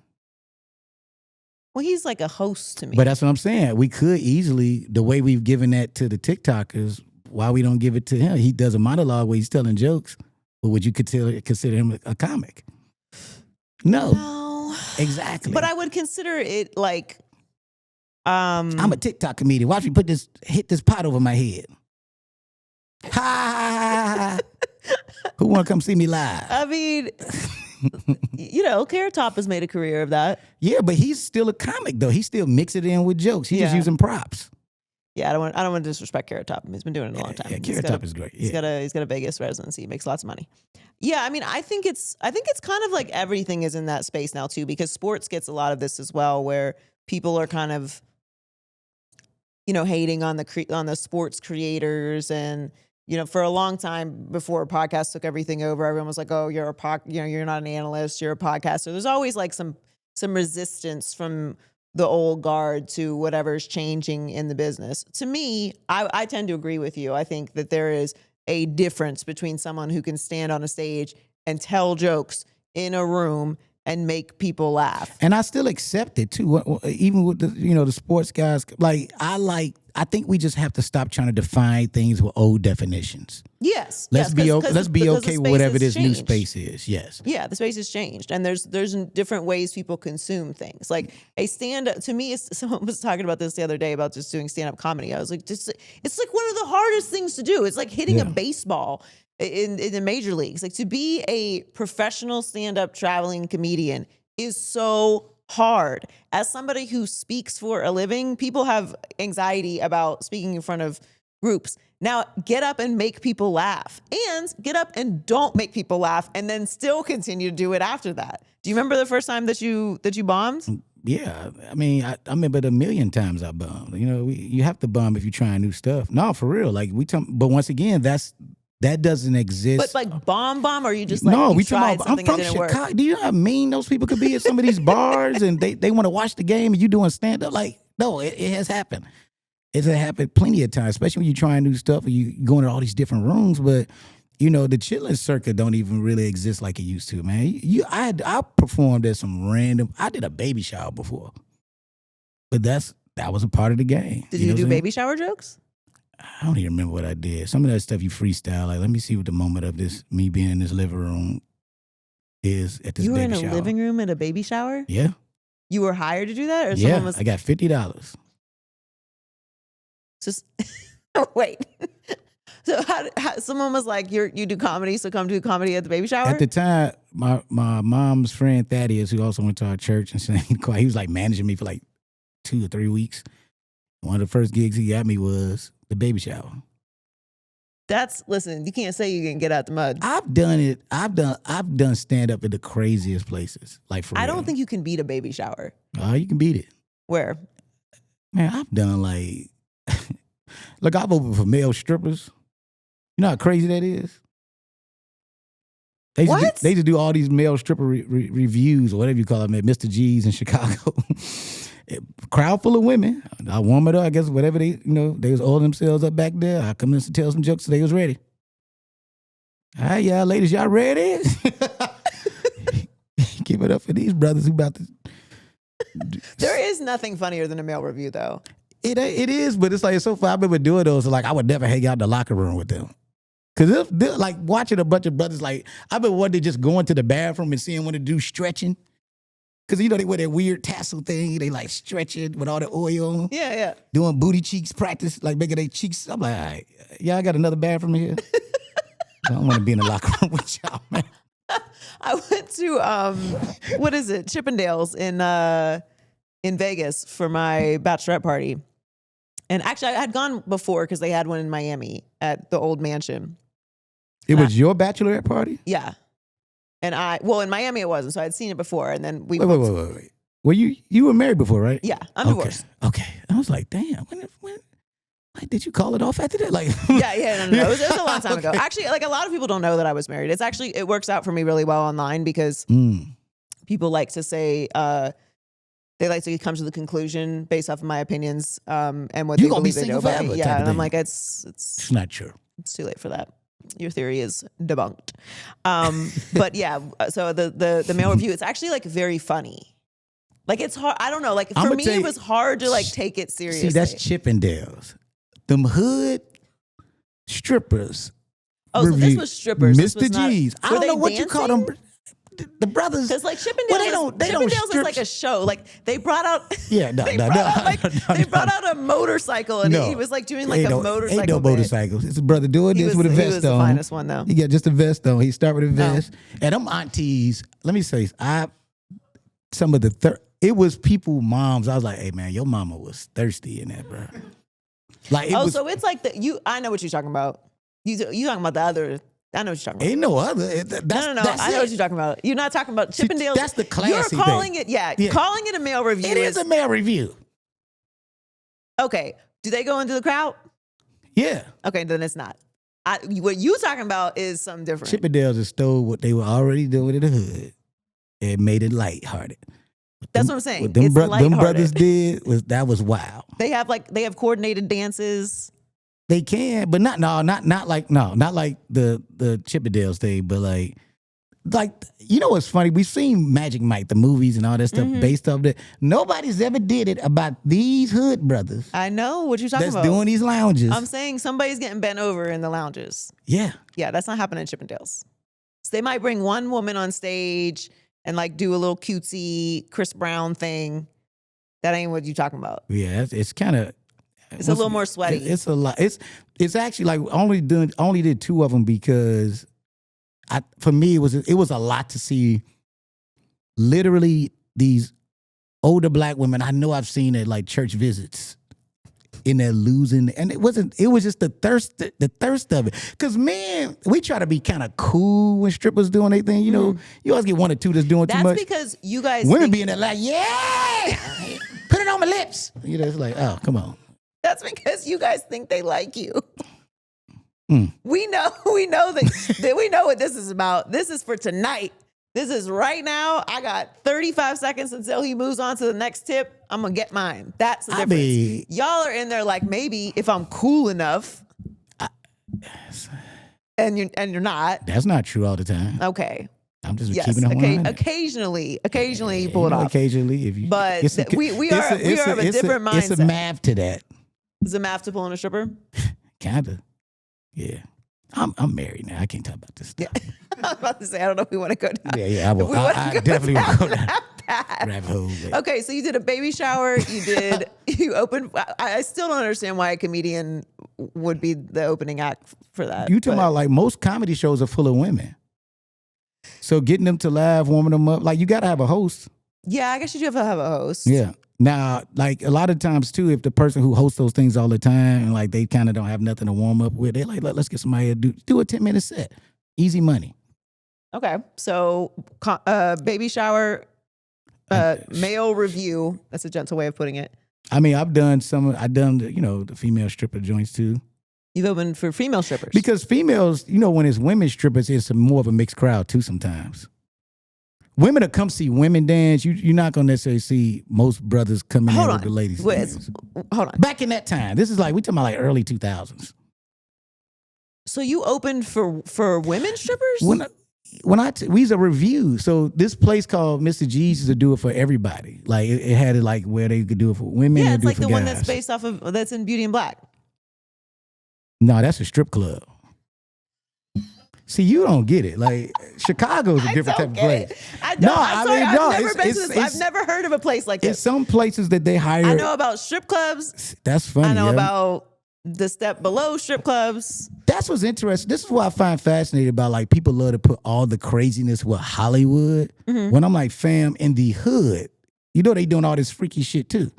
B: Well, he's like a host to me.
A: But that's what I'm saying. We could easily, the way we've given that to the TikTokers, why we don't give it to him? He does a monologue where he's telling jokes, but would you consider him a comic? No. Exactly.
B: But I would consider it like
A: I'm a TikTok comedian. Watch me hit this pot over my head. Ha! Who want to come see me live?
B: I mean, Carrot Top has made a career of that.
A: Yeah, but he's still a comic though. He still mix it in with jokes. He's just using props.
B: Yeah, I don't want to disrespect Carrot Top. He's been doing it a long time.
A: Yeah, Carrot Top is great. Yeah.
B: He's got a Vegas residency. He makes lots of money. Yeah, I mean, I think it's kind of like everything is in that space now too, because sports gets a lot of this as well, where people are kind of, hating on the sports creators. And for a long time before podcasts took everything over, everyone was like, oh, you're you're not an analyst, you're a podcaster. There's always like some resistance from the old guard to whatever's changing in the business. To me, I tend to agree with you. I think that there is a difference between someone who can stand on a stage and tell jokes in a room and make people laugh.
A: And I still accept it too. Even with the sports guys, I think we just have to stop trying to define things with old definitions.
B: Yes.
A: Let's be okay with whatever this new space is. Yes.
B: Yeah, the space has changed, and there's different ways people consume things. Like a stand-up, to me, someone was talking about this the other day about just doing stand-up comedy. I was like, it's like one of the hardest things to do. It's like hitting a baseball in the major leagues. Like to be a professional stand-up traveling comedian is so hard. As somebody who speaks for a living, people have anxiety about speaking in front of groups. Now get up and make people laugh, and get up and don't make people laugh, and then still continue to do it after that. Do you remember the first time that you bombed?
A: Yeah, I mean, I remember it a million times I bombed. You have to bomb if you're trying new stuff. No, for real. Like but once again, that doesn't exist.
B: But like bomb, or are you just like,
A: no?
B: We tried something
A: I'm from
B: that didn't
A: Chicago.
B: work?
A: Do you know how mean those people could be at some of these bars, and they want to watch the game, and you doing stand up? Like, no, it has happened. It's happened plenty of times, especially when you're trying new stuff and you going to all these different rooms. But the chilling circuit don't even really exist like it used to, man. I performed at some random. I did a baby shower before, but that was a part of the game.
B: Did you do baby shower jokes?
A: I don't even remember what I did. Some of that stuff you freestyle. Like, let me see what the moment of me being in this living room is at this baby shower.
B: You were in a living room at a baby shower?
A: Yeah.
B: You were hired to do that? Or
A: yeah,
B: someone was...
A: I got $50.
B: Just wait. So how someone was like, you do comedy, so come do comedy at the baby shower?
A: At the time, my mom's friend Thaddeus, who also went to our church and sang choir, he was like managing me for like 2 or 3 weeks. One of the first gigs he got me was the baby shower.
B: Listen, you can't say you can get out the mud.
A: I've done it. I've done stand up at the craziest places. Like for
B: I
A: real.
B: don't think you can beat a baby shower.
A: Oh, you can beat it.
B: Where?
A: Man, I've done like look, I've opened for male strippers. You know how crazy that is? They used to do all these male stripper reviews or whatever you call them at Mr. G's in Chicago. Crowd full of women. I warm it up, I guess, whatever they was oiling themselves up back there. I come in to tell some jokes so they was ready. All right, y'all ladies, y'all ready? Give it up for these brothers who about to...
B: There is nothing funnier than a male review, though.
A: It is, but it's like so far. I remember doing those. So like I would never hang out in the locker room with them. Cause they're like watching a bunch of brothers. Like I've been one day just going to the bathroom and seeing when to do stretching. Cause they wear that weird tassel thing. They like stretching with all the oil on.
B: Yeah.
A: Doing booty cheeks practice, like making their cheeks. I'm like, all right, yeah, I got another bathroom here. I don't want to be in the locker room with y'all, man.
B: I went to what is it, Chippendales in Vegas for my bachelorette party. And actually, I had gone before because they had one in Miami at the old mansion.
A: It was your bachelorette party?
B: Yeah. And in Miami it wasn't, so I'd seen it before. And then we
A: wait. Well, you were married before, right?
B: Yeah, I'm divorced.
A: Okay. I was like, damn, when like, did you call it off after that? Like,
B: yeah, no. It was a long time ago. Actually, like a lot of people don't know that I was married. It works out for me really well online because people like to say they like to come to the conclusion based off of my opinions and what they believe they know about me. Yeah, and I'm like, it's
A: not true.
B: It's too late for that. Your theory is debunked. But yeah, so the male review, it's actually like very funny. Like it's hard. I don't know. Like for me, it was hard to like take it seriously.
A: See, that's Chippendales. Them hood strippers.
B: Oh, so this was strippers.
A: Mr. G's. I don't know what you call them. The brothers.
B: Because like Chippendales, Chippendales is like a show. Like they brought out. They brought out a motorcycle and he was like doing like a motorcycle.
A: Ain't no motorcycles. It's a brother doing this with a vest on. He was
B: the finest one though.
A: He got just a vest on. He start with a vest. And them aunties. Let me say, some of the it was people, moms. I was like, hey man, your mama was thirsty in that, bro. Like it
B: Oh,
A: was.
B: so it's like I know what you're talking about. You talking about the other. I know what you're talking about.
A: Ain't no other.
B: No. I know what you're talking about. You're not talking about Chippendales.
A: That's the classy
B: You're calling
A: thing.
B: it, calling it a male review.
A: It is a male review.
B: Okay. Do they go into the crowd?
A: Yeah.
B: Okay, then it's not. What you talking about is something different.
A: Chippendales just stole what they were already doing in the hood and made it lighthearted.
B: That's what I'm saying.
A: What them,
B: It's
A: them
B: lighthearted.
A: brothers did was wild.
B: They have coordinated dances.
A: They can, but not like the Chippendales thing, but like you know what's funny? We've seen Magic Mike, the movies and all that stuff based off that. Nobody's ever did it about these hood brothers.
B: I know what you're talking about.
A: That's doing these lounges.
B: I'm saying somebody's getting bent over in the lounges.
A: Yeah.
B: Yeah, that's not happening in Chippendales. So they might bring one woman on stage and like do a little cutesy Chris Brown thing. That ain't what you're talking about.
A: Yeah, it's kind of.
B: It's a little more sweaty.
A: It's a lot. It's actually like only did 2 of them because for me it was a lot to see. Literally these older black women I know I've seen at like church visits in there losing, and it was just the thirst of it. Because men, we try to be kind of cool when strippers doing their thing. You know, you always get 1 or 2 that's doing too much.
B: That's because you guys
A: women be in there like, yeah, put it on my lips. You know, it's like, oh, come on.
B: That's because you guys think they like you. We know that we know what this is about. This is for tonight. This is right now. I got 35 seconds until he moves on to the next tip. I'm gonna get mine. That's the difference. Y'all are in there like maybe if I'm cool enough, and you're not.
A: That's not true all the time.
B: Okay.
A: I'm just keeping it 100.
B: Occasionally you pull it off.
A: Occasionally, if you.
B: But we are of a different mindset.
A: It's a math to that.
B: Is it math to pulling a stripper?
A: Kinda. Yeah. I'm married now. I can't talk about this stuff.
B: Yeah. I was about to say, I don't know if we want to go down.
A: Yeah. I definitely want to go down
B: that
A: rabbit hole.
B: Okay, so you did a baby shower. You opened. I still don't understand why a comedian would be the opening act for that.
A: You talking about like most comedy shows are full of women. So getting them to laugh, warming them up, like you got to have a host.
B: Yeah, I guess you do have to have a host.
A: Yeah. Now, like a lot of times too, if the person who hosts those things all the time and like they kind of don't have nothing to warm up with, they're like, let's get somebody to do a 10-minute set. Easy money.
B: Okay. So baby shower, male review. That's a gentle way of putting it.
A: I mean, I've done the female stripper joints too.
B: You've opened for female strippers.
A: Because females, when it's women strippers, it's more of a mixed crowd too sometimes. Women that come see women dance, you're not going to necessarily see most brothers coming in with the ladies.
B: Hold on.
A: Back in that time, this is like, we talking about like early 2000s.
B: So you opened for women strippers?
A: We was a review. So this place called Mr. G's used to do it for everybody. Like it had it like where they could do it for women.
B: Yeah,
A: and
B: it's like
A: do it for
B: the one
A: guys.
B: that's based off of, that's in Beauty and Black.
A: No, that's a strip club. See, you don't get it. Like Chicago's a different type of place.
B: I've never heard of a place like this.
A: It's some places that they hire.
B: I know about strip clubs.
A: That's funny.
B: I know about the step below strip clubs.
A: That's what's interesting. This is what I find fascinating about like people love to put all the craziness with Hollywood. Mm-hmm. When I'm like, fam, in the hood, they doing all this freaky shit too.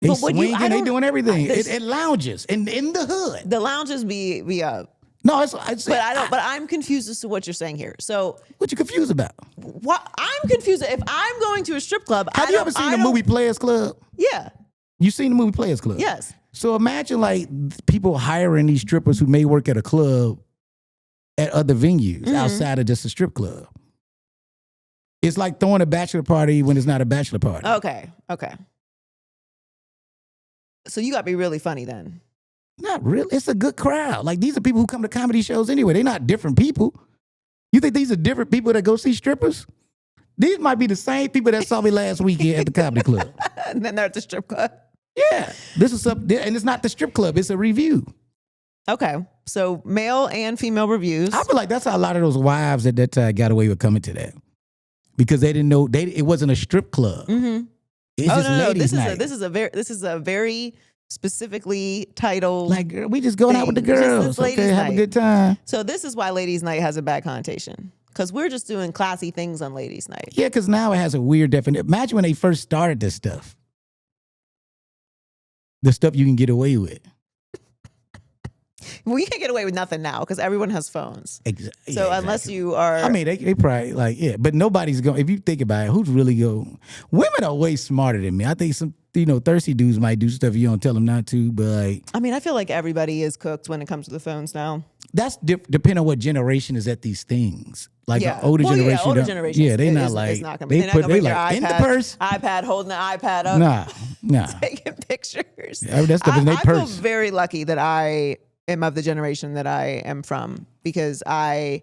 A: They swinging, they doing everything. It lounges in the hood.
B: The lounges be up.
A: No,
B: but I'm confused as to what you're saying here. So
A: what you confused about?
B: What I'm confused. If I'm going to a strip club,
A: have you ever seen the movie Players Club?
B: Yeah.
A: You seen the movie Players Club?
B: Yes.
A: So imagine like people hiring these strippers who may work at a club at other venues outside of just a strip club. It's like throwing a bachelor party when it's not a bachelor party.
B: Okay. So you got to be really funny then.
A: Not really. It's a good crowd. Like these are people who come to comedy shows anyway. They're not different people. You think these are different people that go see strippers? These might be the same people that saw me last weekend at the comedy club.
B: And then they're at the strip club.
A: Yeah. This is and it's not the strip club. It's a review.
B: Okay. So male and female reviews.
A: I feel like that's how a lot of those wives at that time got away with coming to that. Because they didn't know it wasn't a strip club. Mm-hmm. It's just ladies' night.
B: This is a very specifically titled,
A: like, girl, we just going out with the girls. Okay, have a good time.
B: So this is why ladies' night has a bad connotation. Because we're just doing classy things on ladies' night.
A: Yeah, because now it has a weird definition. Imagine when they first started this stuff. The stuff you can get away with.
B: Well, you can't get away with nothing now because everyone has phones. So unless
A: exactly.
B: you are,
A: I mean, they probably like, yeah, but nobody's going, if you think about it, who's really going, women are way smarter than me. I think some, thirsty dudes might do stuff you don't tell them not to, but like.
B: I mean, I feel like everybody is cooked when it comes to the phones now.
A: That's depending on what generation is at these things. Like the older generation.
B: Yeah, older generation.
A: Yeah, they not like, they like in the purse.
B: iPad, holding the iPad up.
A: Nah.
B: Taking pictures.
A: Yeah, that stuff in their purse.
B: I feel very lucky that I am of the generation that I am from because I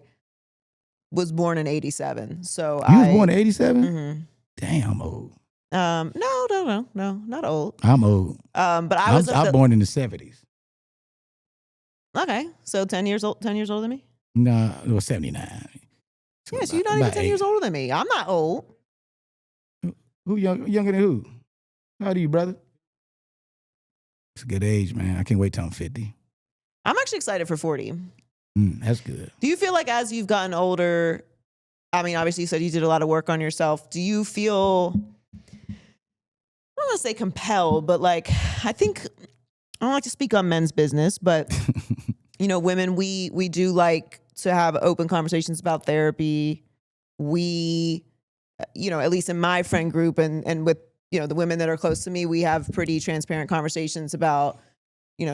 B: was born in 87. So
A: you was born in 87?
B: Mm-hmm.
A: Damn, I'm old.
B: No, not old.
A: I'm old.
B: But I was
A: born in the 70s.
B: Okay, so 10 years older than me?
A: No, it was 79.
B: Yeah, so you're not even 10 years older than me. I'm not old.
A: Who younger than who? How old are you, brother? It's a good age, man. I can't wait till I'm 50.
B: I'm actually excited for 40.
A: That's good.
B: Do you feel like as you've gotten older, I mean, obviously you said you did a lot of work on yourself. Do you feel, I don't want to say compelled, but like, I think, I don't like to speak on men's business, but women, we do like to have open conversations about therapy. We, at least in my friend group and with, the women that are close to me, we have pretty transparent conversations about,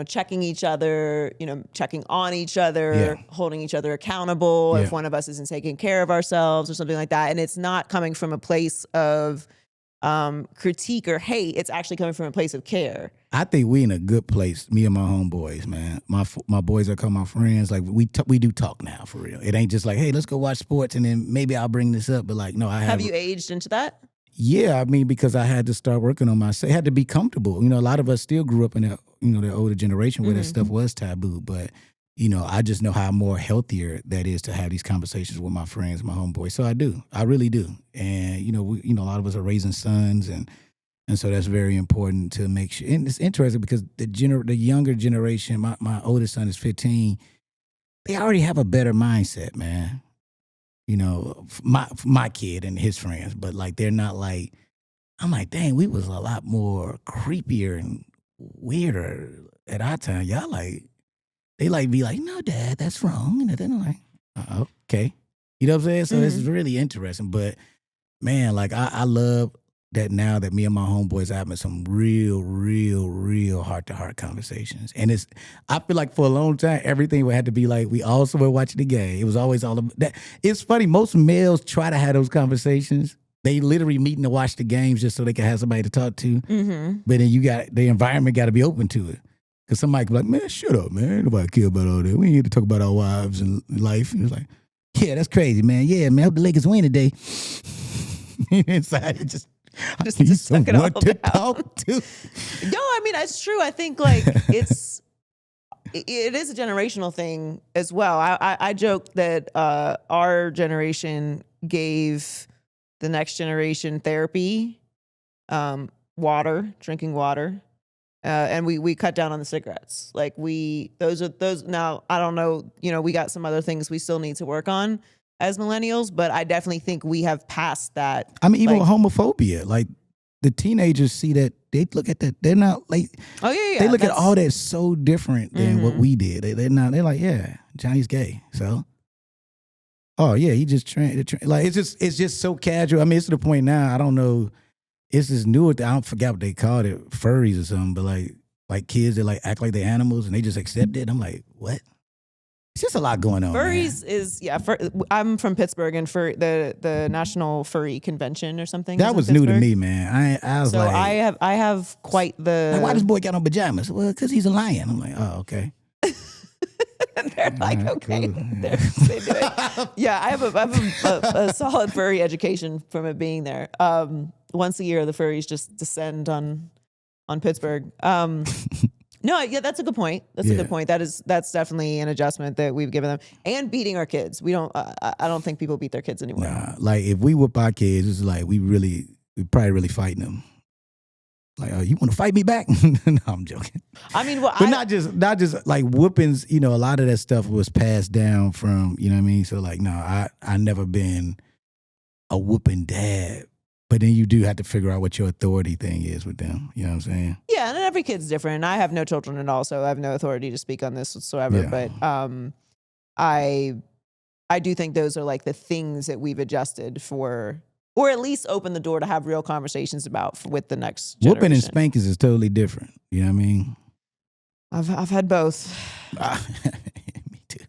B: checking each other, checking on each other, holding each other accountable if one of us isn't taking care of ourselves or something like that. And it's not coming from a place of critique or hate. It's actually coming from a place of care.
A: I think we in a good place. Me and my homeboys, man. My boys are called my friends. Like we do talk now for real. It ain't just like, hey, let's go watch sports and then maybe I'll bring this up. But like, no, I have.
B: Have you aged into that?
A: Yeah, I mean, because I had to start working on myself. I had to be comfortable. A lot of us still grew up in the the older generation where that stuff was taboo. But I just know how more healthier that is to have these conversations with my friends, my homeboys. So I do. I really do. And a lot of us are raising sons and so that's very important to make sure. And it's interesting because the younger generation, my oldest son is 15, they already have a better mindset, man. My kid and his friends, but like they're not like, I'm like, dang, we was a lot more creepier and weirder at our time. Y'all like, they like be like, no, Dad, that's wrong. And then I'm like, okay. You know what I'm saying? So it's really interesting. But man, like I love that now that me and my homeboys are having some real heart-to-heart conversations. And I feel like for a long time, everything would have to be like, we also were watching the game. It was always all about that. It's funny, most males try to have those conversations. They literally meeting to watch the games just so they can have somebody to talk to. Mm-hmm. But then the environment got to be open to it. Because somebody can be like, man, shut up, man. Ain't nobody care about all that. We ain't here to talk about our wives and life. And it's like, yeah, that's crazy, man. Yeah, man, I hope the Lakers win today. Inside, it just
B: suck it all
A: to talk to.
B: No, I mean, it's true. I think like it is a generational thing as well. I joke that our generation gave the next generation therapy, drinking water, and we cut down on the cigarettes. Like those now, I don't know, we got some other things we still need to work on as millennials, but I definitely think we have passed that.
A: I mean, even with homophobia, like the teenagers see that, they look at that, they're not like, they look at all that so different than what we did. They're like, yeah, Johnny's gay. So, oh yeah, he just like, it's just so casual. I mean, it's to the point now, I don't know, it's this newer, I don't forget what they called it, furries or something, but like kids that like act like they're animals and they just accept it. I'm like, what? It's just a lot going on.
B: Furries is I'm from Pittsburgh, and for the National Furry Convention or something.
A: That was new to me, man. I was like,
B: I have quite the.
A: Like, why this boy got on pajamas? Well, because he's a lion. I'm like, oh, okay.
B: And they're like, okay, cool. They do it. Yeah, I have a solid furry education from it being there. Once a year, the furries just descend on Pittsburgh. No, yeah, that's a good point. That's a good point. That's definitely an adjustment that we've given them. And beating our kids. We don't. I don't think people beat their kids anymore.
A: Nah, like if we whoop our kids, it's like we probably really fighting them. Like, oh, you want to fight me back? No, I'm joking.
B: I mean,
A: but not just like whoopings. A lot of that stuff was passed down from. You know what I mean? So like, no, I never been a whooping dad. But then you do have to figure out what your authority thing is with them. You know what I'm saying?
B: Yeah, and every kid's different. I have no children at all, so I have no authority to speak on this whatsoever.
A: Yeah.
B: But I do think those are like the things that we've adjusted for, or at least open the door to have real conversations about with the next generation.
A: Whooping and spankings is totally different. You know what I mean?
B: I've had both.
A: Me too.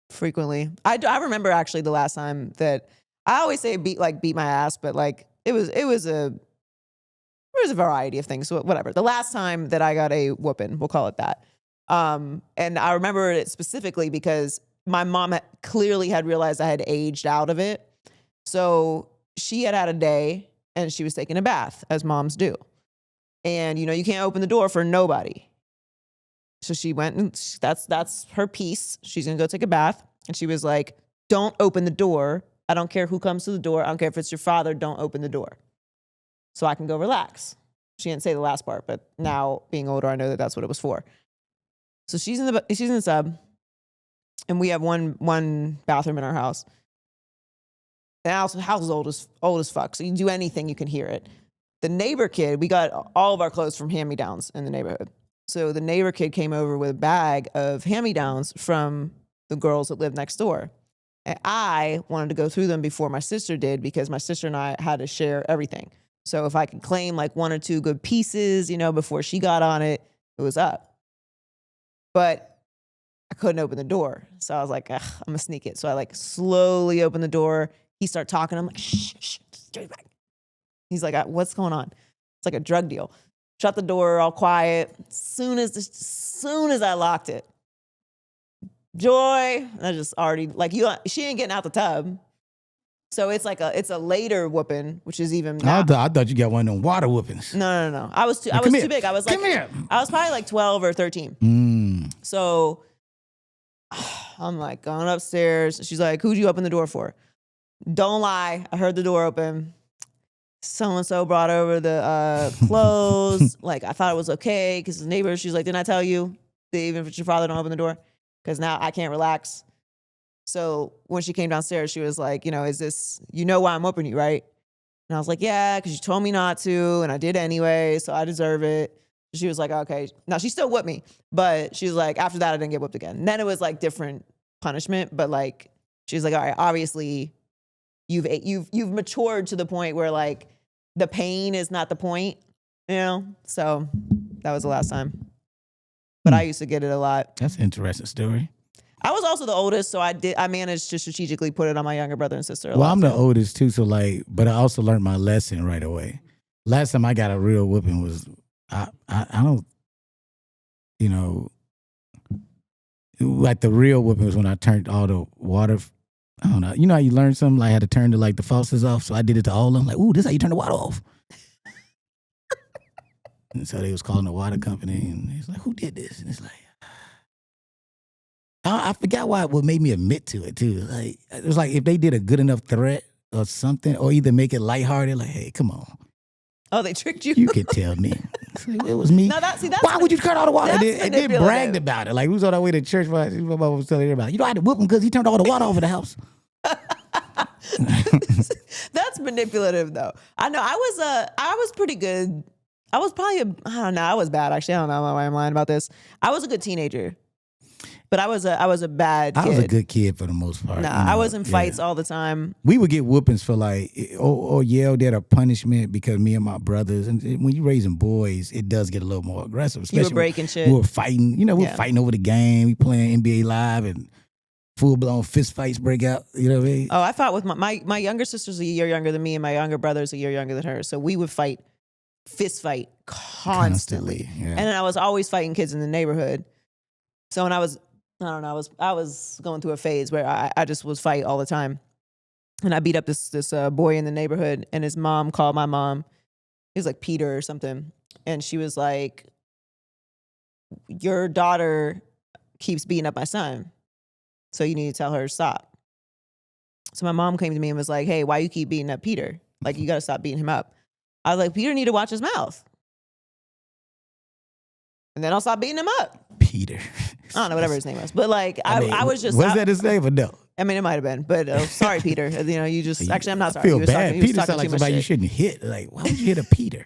B: Frequently. I remember actually the last time that I always say beat my ass, but like it was a variety of things. So whatever. The last time that I got a whooping, we'll call it that. And I remember it specifically because my mom clearly had realized I had aged out of it. So she had a day and she was taking a bath, as moms do. And you can't open the door for nobody. So she went and that's her piece. She's gonna go take a bath. And she was like, don't open the door. I don't care who comes to the door. I don't care if it's your father. Don't open the door. So I can go relax. She didn't say the last part, but now being older, I know that that's what it was for. So she's in the sub, and we have one bathroom in our house. The house is old as fuck. So you do anything, you can hear it. The neighbor kid, we got all of our clothes from hand-me-downs in the neighborhood. So the neighbor kid came over with a bag of hand-me-downs from the girls that lived next door. And I wanted to go through them before my sister did because my sister and I had to share everything. So if I could claim like one or two good pieces, before she got on it, it was up. But I couldn't open the door. So I was like, I'm gonna sneak it. So I like slowly opened the door. He started talking. I'm like, shh, stay back. He's like, what's going on? It's like a drug deal. Shut the door, all quiet. As soon as I locked it, Joy, I just already she ain't getting out the tub. So it's a later whooping, which is even.
A: I thought you got one of them water whoopings.
B: No. I was too big. I was like, come here. I was probably like 12 or 13. So I'm like going upstairs. She's like, who'd you open the door for? Don't lie. I heard the door open. So-and-so brought over the clothes. Like, I thought it was okay because the neighbor, she's like, didn't I tell you that even if it's your father, don't open the door? Because now I can't relax. So when she came downstairs, she was like, is this, why I'm whooping you, right? And I was like, yeah, because you told me not to, and I did anyway, so I deserve it. She was like, okay. Now, she still whipped me, but she was like, after that, I didn't get whipped again. And then it was like different punishment, but like, she was like, all right, obviously, you've matured to the point where like the pain is not the point, So that was the last time. But I used to get it a lot.
A: That's an interesting story.
B: I was also the oldest, so I managed to strategically put it on my younger brother and sister.
A: Well, I'm the oldest too, so but I also learned my lesson right away. Last time I got a real whooping was I don't, like the real whooping was when I turned all the water. I don't know. You know how you learn something? Like I had to turn the faucets off, so I did it to all of them. Like, ooh, this is how you turn the water off. And so they was calling the water company, and he's like, who did this? And it's like, I forgot what made me admit to it too. Like it was like if they did a good enough threat or something, or either make it lighthearted, like, hey, come on.
B: Oh, they tricked you?
A: You could tell me. Like, it was me.
B: No, that's
A: why would you cut all the water? And then bragged about it. Like we was on our way to church, my mom was telling everybody, I had to whoop him because he turned all the water over the house.
B: That's manipulative though. I know I was pretty good. I was probably I don't know, I was bad actually. I don't know why I'm lying about this. I was a good teenager. But I was a bad kid.
A: I was a good kid for the most part.
B: Nah, I was in fights all the time.
A: We would get whoopings for or yelled at a punishment because me and my brothers, and when you're raising boys, it does get a little more aggressive. Especially
B: you were breaking shit.
A: We were fighting, we were fighting over the game. We playing NBA Live and full-blown fist fights break out. You know what I mean?
B: Oh, I fought with my younger sister's a year younger than me, and my younger brother's a year younger than her. So we would fist fight constantly.
A: Yeah.
B: And then I was always fighting kids in the neighborhood. So when I was going through a phase where I just was fight all the time. And I beat up this boy in the neighborhood, and his mom called my mom. He was like Peter or something. And she was like, your daughter keeps beating up my son, so you need to tell her to stop. So my mom came to me and was like, hey, why you keep beating up Peter? Like, you got to stop beating him up. I was like, Peter need to watch his mouth. And then I'll stop beating him up.
A: Peter.
B: I don't know, whatever his name was. But like, I was just.
A: Was that his name or no?
B: I mean, it might have been, but sorry, Peter. You know, you just actually, I'm not sorry.
A: I feel
B: He was
A: bad.
B: talking, he was
A: Peter
B: talking
A: sounds like
B: too much
A: somebody you
B: shit.
A: shouldn't hit. Like, why would you hit a Peter?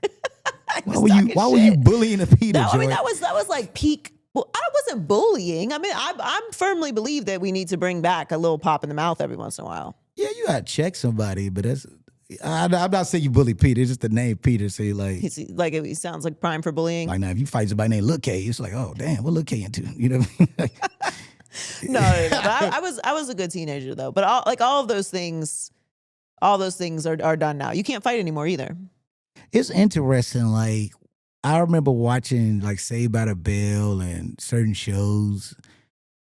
B: was
A: Why
B: talking
A: were you
B: shit.
A: bullying a Peter,
B: No, I mean
A: Joy?
B: that was like peak. Well, I wasn't bullying. I mean, I firmly believe that we need to bring back a little pop in the mouth every once in a while.
A: Yeah, you gotta check somebody, but I'm not saying you bully Peter. It's just the name Peter. So like,
B: He's like he sounds like prime for bullying.
A: like now, if you fight somebody named Lil K, it's like, oh damn, what Lil K into? You know?
B: No. But I was a good teenager though. But all of those things are done now. You can't fight anymore either.
A: It's interesting. Like, I remember watching like Saved by the Bell and certain shows,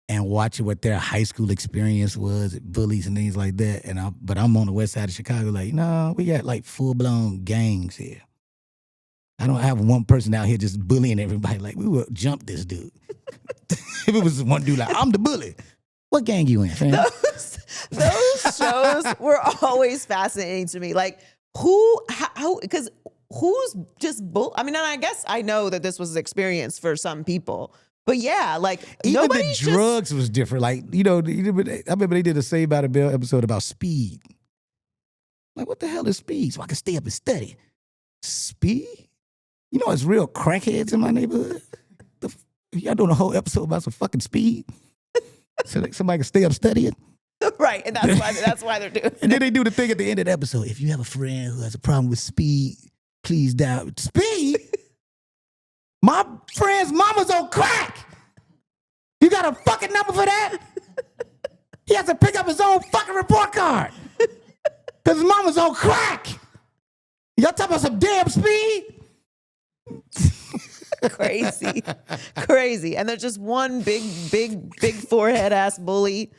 A: and watching what their high school experience was, bullies and things like that. But I'm on the west side of Chicago. Like, no, we got like full blown gangs here. I don't have one person out here just bullying everybody. Like, we would jump this dude. If it was one dude like, I'm the bully. What gang you in, fam?
B: Those shows were always fascinating to me. Like because who's just I mean, and I guess I know that this was an experience for some people, but yeah, like
A: even the drugs was different. Like, you know, I remember they did a Saved by the Bell episode about speed. Like, what the hell is speed? So I can stay up and study. Speed? You know, it's real crackheads in my neighborhood. Y'all doing a whole episode about some fucking speed? So like somebody can stay up studying?
B: Right, and that's why they're doing it.
A: And then they do the thing at the end of the episode. If you have a friend who has a problem with speed, please dial. Speed? My friend's mama's on crack. You got a fucking number for that? He has to pick up his own fucking report card. Because his mama's on crack. Y'all talking about some damn speed?
B: Crazy. And there's just one big forehead ass bully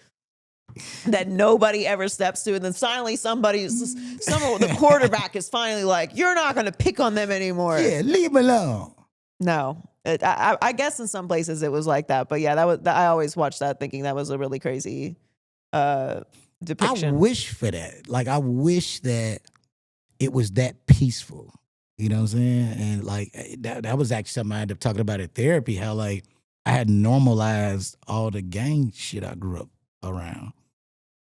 B: that nobody ever steps to, and then finally the quarterback is finally like, you're not going to pick on them anymore.
A: Yeah, leave him alone.
B: No, I guess in some places it was like that, but yeah, I always watched that thinking that was a really crazy depiction.
A: I wish for that. Like, I wish that it was that peaceful. You know what I'm saying? And like that was actually something I ended up talking about in therapy, how like I had normalized all the gang shit I grew up around.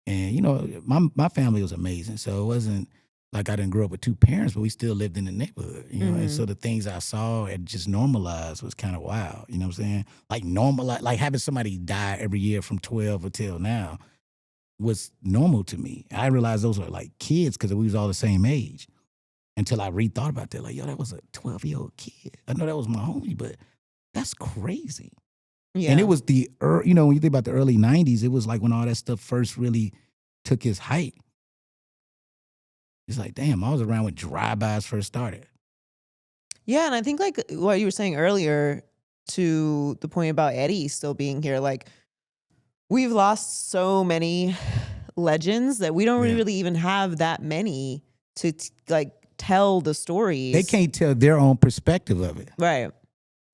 A: And, you know, my family was amazing. So it wasn't like I didn't grow up with two parents, but we still lived in the neighborhood, you know? And so the things I saw and just normalized was kind of wild. You know what I'm saying? Like like having somebody die every year from 12 until now was normal to me. I realized those were like kids because we was all the same age. Until I rethought about that, like, yo, that was a 12-year-old kid. I know that was my homie, but that's crazy.
B: Yeah.
A: And it was you know, when you think about the early 90s, it was like when all that stuff first really took its height. It's like, damn, I was around when drive-bys first started.
B: Yeah, and I think like what you were saying earlier to the point about Eddie still being here, like we've lost so many legends that we don't really even have that many to like tell the stories.
A: They can't tell their own perspective of it.
B: Right.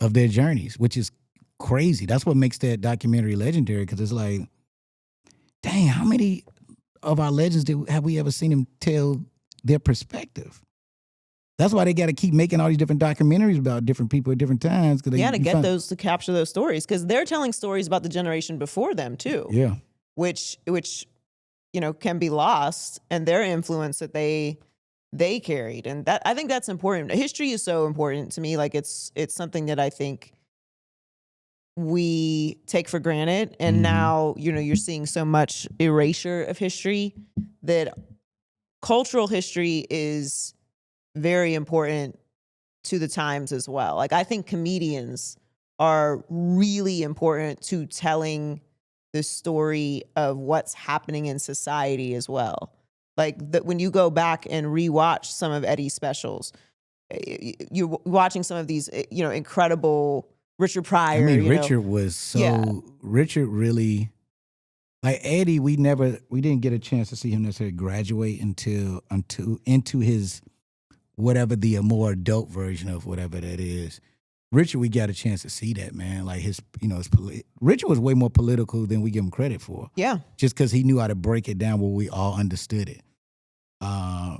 A: Of their journeys, which is crazy. That's what makes that documentary legendary, because it's like, dang, how many of our legends have we ever seen them tell their perspective? That's why they got to keep making all these different documentaries about different people at different times.
B: To capture those stories, because they're telling stories about the generation before them too.
A: Yeah.
B: Which you know can be lost, and their influence that they carried, and that I think that's important. History is so important to me. Like it's something that I think we take for granted, and now you know you're seeing so much erasure of history that cultural history is very important to the times as well. Like I think comedians are really important to telling the story of what's happening in society as well. Like when you go back and rewatch some of Eddie's specials, you're watching some of these, you know, incredible Richard Pryor.
A: I mean, Richard was so, Richard really, like Eddie, we didn't get a chance to see him necessarily graduate into his, whatever the more adult version of whatever that is. Richard, we got a chance to see that, man. Like Richard was way more political than we give him credit for.
B: Yeah.
A: Just because he knew how to break it down where we all understood it.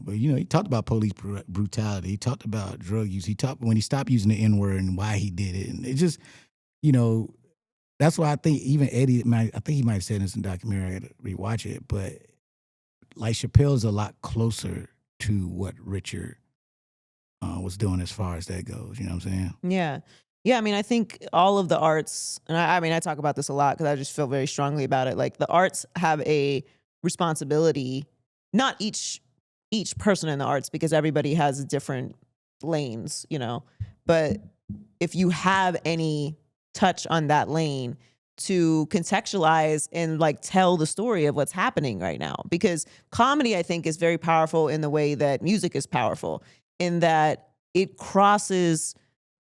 A: But you know, he talked about police brutality. He talked about drug use. He talked when he stopped using the N-word and why he did it. And it just, you know, that's why I think even Eddie I think he might have said this in the documentary. I got to rewatch it, but like Chappelle's a lot closer to what Richard was doing as far as that goes. You know what I'm saying?
B: Yeah. Yeah. I mean, I think all of the arts, and I mean, I talk about this a lot because I just feel very strongly about it. Like the arts have a responsibility, not each person in the arts, because everybody has different lanes, you know, but if you have any touch on that lane to contextualize and like tell the story of what's happening right now, because comedy, I think, is very powerful in the way that music is powerful, in that it crosses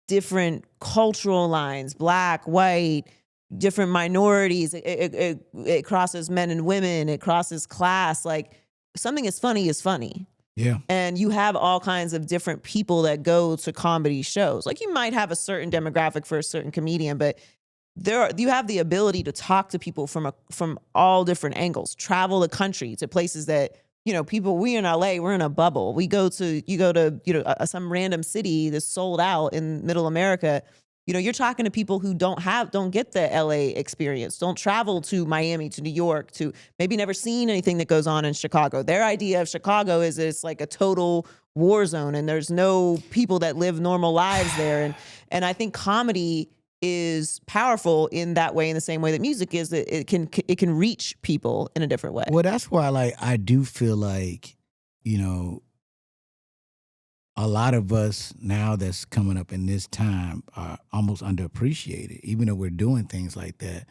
B: different cultural lines, black, white, different minorities. It crosses men and women. It crosses class. Like something is funny.
A: Yeah.
B: And you have all kinds of different people that go to comedy shows. Like you might have a certain demographic for a certain comedian, but you have the ability to talk to people from all different angles, travel the country to places that, you know, people, we in LA, we're in a bubble. You go to, you know, some random city that's sold out in middle America. You know, you're talking to people who don't get the LA experience, don't travel to Miami, to New York, to maybe never seen anything that goes on in Chicago. Their idea of Chicago is it's like a total war zone and there's no people that live normal lives there. And I think comedy is powerful in that way, in the same way that music is, that it can reach people in a different way.
A: Well, that's why, like, I do feel like, you know, a lot of us now that's coming up in this time are almost underappreciated, even though we're doing things like that,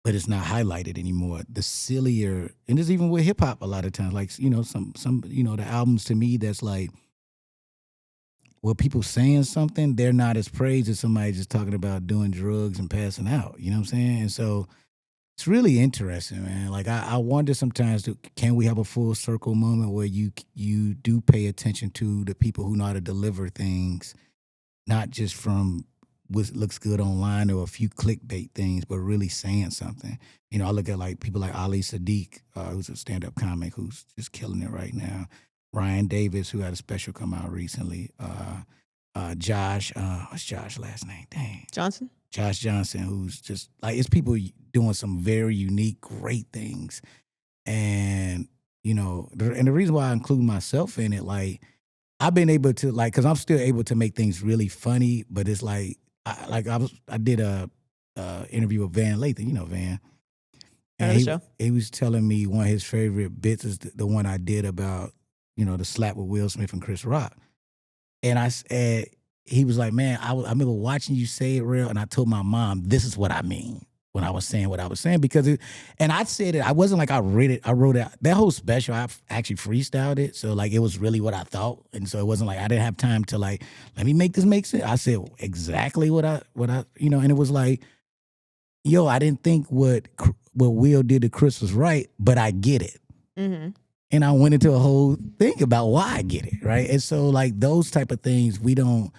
A: but it's not highlighted anymore. The sillier, and it's even with hip hop a lot of times, like, you know, some, you know, the albums to me that's like, well, people saying something, they're not as praised as somebody just talking about doing drugs and passing out. You know what I'm saying? And so it's really interesting, man. Like I wonder sometimes, can we have a full circle moment where you do pay attention to the people who know how to deliver things, not just from what looks good online or a few clickbait things, but really saying something. You know, I look at like people like Ali Sadiq, who's a stand-up comic who's just killing it right now. Ryan Davis, who had a special come out recently. Josh, what's Josh's last name? Dang.
B: Johnson?
A: Josh Johnson, who's just like, it's people doing some very unique, great things. And, you know, and the reason why I include myself in it, like, I've been able to, like, because I'm still able to make things really funny, but it's like, I did a interview with Van Lathan, you know, Van. And he was telling me one of his favorite bits is the one I did about, you know, the slap with Will Smith and Chris Rock. And I said, he was like, man, I remember watching you say it, Real, and I told my mom, this is what I mean when I was saying what I was saying, because and I said it, I wasn't like I wrote it, that whole special, I actually freestyled it, so like it was really what I thought, and so it wasn't like I didn't have time to like, let me make this make sense. I said exactly what I, you know, and it was like, yo, I didn't think what Will did to Chris was right, but I get it. Mm-hmm. And I went into a whole thing about why I get it, right? And so, like, those type of things, we don't,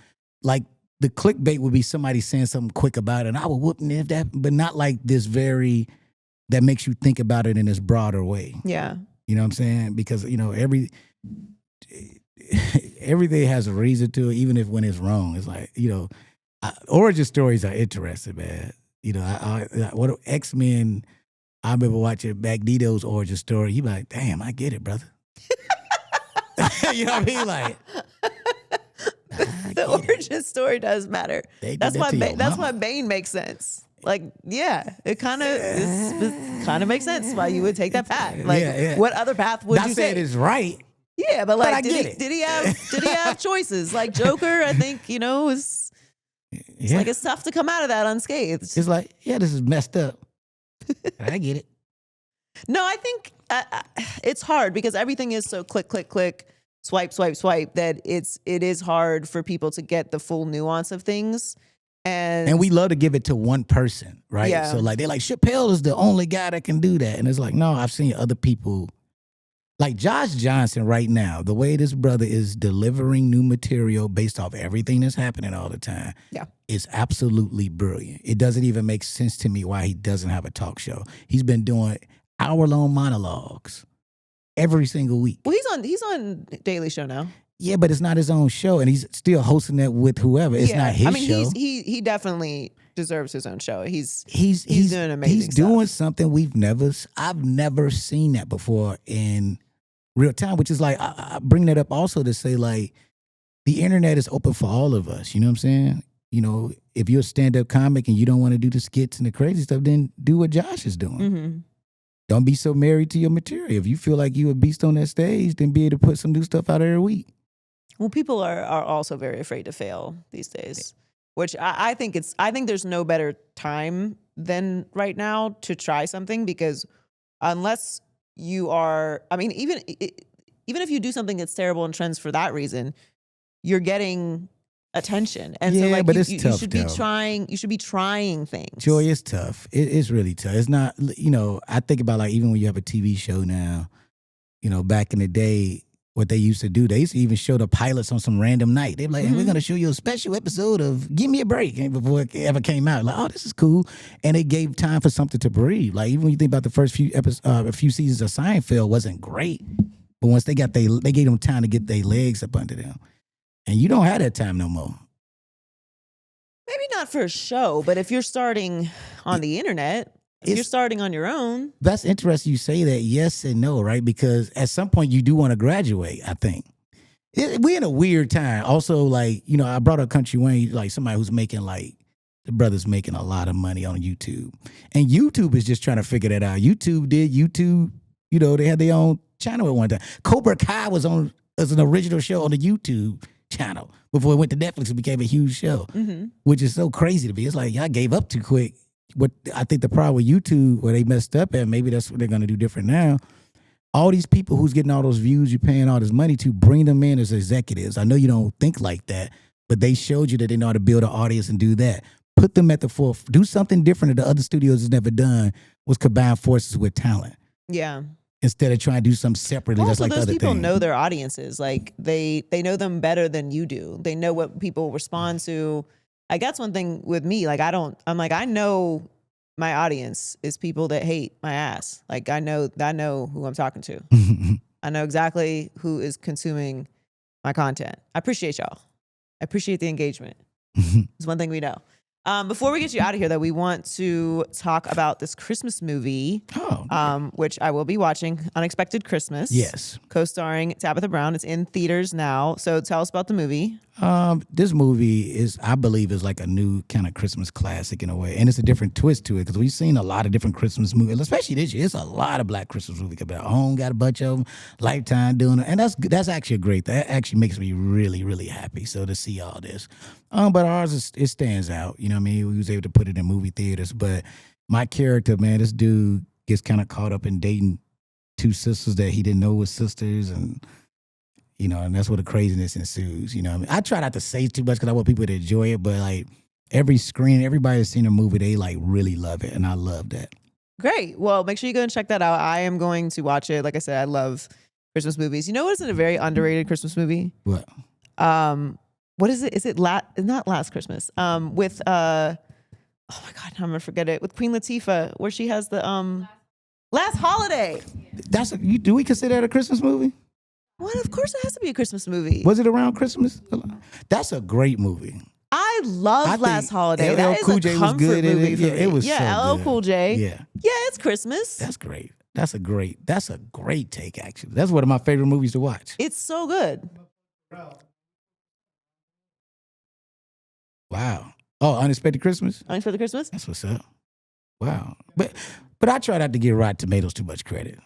A: like, the clickbait would be somebody saying something quick about it, and I would whoop if that, but not like this that makes you think about it in this broader way.
B: Yeah.
A: You know what I'm saying? Because, you know, everything has a reason to it, even if when it's wrong. It's like, you know, origin stories are interesting, man. You know, what X-Men, I remember watching Magneto's origin story. You be like, damn, I get it, brother. You know what I mean? Like,
B: the origin story does matter. That's why Bane makes sense. Like, yeah, it kind of makes sense why you would take that path. Like, what other path would you take?
A: Not saying it's right.
B: Yeah, but like, did he have choices? Like Joker, I think, you know, it's like it's tough to come out of that unscathed.
A: It's like, yeah, this is messed up. I get it.
B: No, I think it's hard because everything is so click, click, click, swipe, swipe, swipe that it is hard for people to get the full nuance of things. And
A: we love to give it to one person, right?
B: Yeah.
A: So like they're like, Chappelle is the only guy that can do that. And it's like, no, I've seen other people. Like Josh Johnson right now, the way this brother is delivering new material based off everything that's happening all the time, is absolutely brilliant. It doesn't even make sense to me why he doesn't have a talk show. He's been doing hour-long monologues every single week.
B: Well, he's on Daily Show now.
A: Yeah, but it's not his own show, and he's still hosting that with whoever. It's not his show.
B: He definitely deserves his own show. He's
A: He's
B: doing amazing
A: He's doing
B: stuff.
A: something I've never seen that before in real time, which is like, I bring that up also to say, like, the internet is open for all of us. You know what I'm saying? You know, if you're a stand-up comic and you don't want to do the skits and the crazy stuff, then do what Josh is doing.
B: Mm-hmm.
A: Don't be so married to your material. If you feel like you a beast on that stage, then be able to put some new stuff out every week.
B: Well, people are also very afraid to fail these days, which I think there's no better time than right now to try something, because unless you are, I mean, even if you do something that's terrible and trends for that reason, you're getting attention. And so,
A: Yeah,
B: like,
A: but
B: you,
A: it's
B: you
A: tough,
B: should be
A: though.
B: trying. You should be trying things.
A: Joy, it's tough. It's really tough. It's not, you know, I think about, like, even when you have a TV show now, you know, back in the day, what they used to do, they used to even show the pilots on some random night. They're like, and we're going to show you a special episode of Give Me a Break, and before it ever came out. Like, oh, this is cool. And it gave time for something to breathe. Like, even when you think about the first few a few seasons of Seinfeld wasn't great, but once they gave them time to get their legs up under them. And you don't have that time no more.
B: Maybe not for a show, but if you're starting on the internet, if you're starting on your own.
A: That's interesting you say that, yes and no, right? Because at some point you do want to graduate, I think. We're in a weird time. Also, like, you know, I brought up Country Wayne, like somebody who's making, like, the brother's making a lot of money on YouTube. And YouTube is just trying to figure that out. YouTube, you know, they had their own channel at one time. Cobra Kai was on as an original show on the YouTube channel before it went to Netflix and became a huge show, which is so crazy to me. It's like, y'all gave up too quick. What I think the problem with YouTube, where they messed up at, maybe that's what they're going to do different now. All these people who's getting all those views, you're paying all this money to, bring them in as executives. I know you don't think like that, but they showed you that they know how to build an audience and do that. Put them at the forefront. Do something different that the other studios has never done, was combine forces with talent.
B: Yeah.
A: Instead of trying to do something separately, just like the
B: those
A: other
B: people
A: things.
B: know their audiences. Like, they know them better than you do. They know what people respond to. Like, that's one thing with me. Like, I know my audience is people that hate my ass. Like, I know who I'm talking to. I know exactly who is consuming my content. I appreciate y'all. I appreciate the engagement. It's one thing we know. Before we get you out of here, though, we want to talk about this Christmas movie, which I will be watching, Unexpected Christmas.
A: Yes.
B: Co-starring Tabitha Brown. It's in theaters now. So tell us about the movie.
A: This movie I believe, is like a new kind of Christmas classic in a way. And it's a different twist to it, because we've seen a lot of different Christmas movies, especially this year. It's a lot of Black Christmas movies coming out. Home got a bunch of them, Lifetime doing it. And that's actually great. That actually makes me really, really happy. So to see all this. But ours, it stands out. You know what I mean? We was able to put it in movie theaters. But my character, man, this dude gets kind of caught up in dating two sisters that he didn't know was sisters, and you know, and that's where the craziness ensues. You know what I mean? I try not to say too much because I want people to enjoy it, but like everybody that's seen the movie, they like really love it, and I love that.
B: Great. Well, make sure you go and check that out. I am going to watch it. Like I said, I love Christmas movies. You know what is a very underrated Christmas movie?
A: What?
B: What is it? Is it not Last Christmas? With oh my God, I'm gonna forget it. With Queen Latifah, where she has the Last Holiday.
A: Do we consider that a Christmas movie?
B: Well, of course it has to be a Christmas movie.
A: Was it around Christmas? That's a great movie.
B: I love Last Holiday.
A: LL
B: That is
A: Cool
B: a
A: J was
B: comfort
A: good in
B: movie
A: it.
B: for
A: Yeah,
B: me.
A: it was so
B: LL
A: good.
B: Cool J.
A: Yeah,
B: it's Christmas.
A: that's great. That's a great take, actually. That's one of my favorite movies to watch.
B: It's so good.
A: Wow. Oh, Unexpected Christmas?
B: Unexpected Christmas?
A: That's what's up. Wow. But I try not to give Rotten Tomatoes too much credit.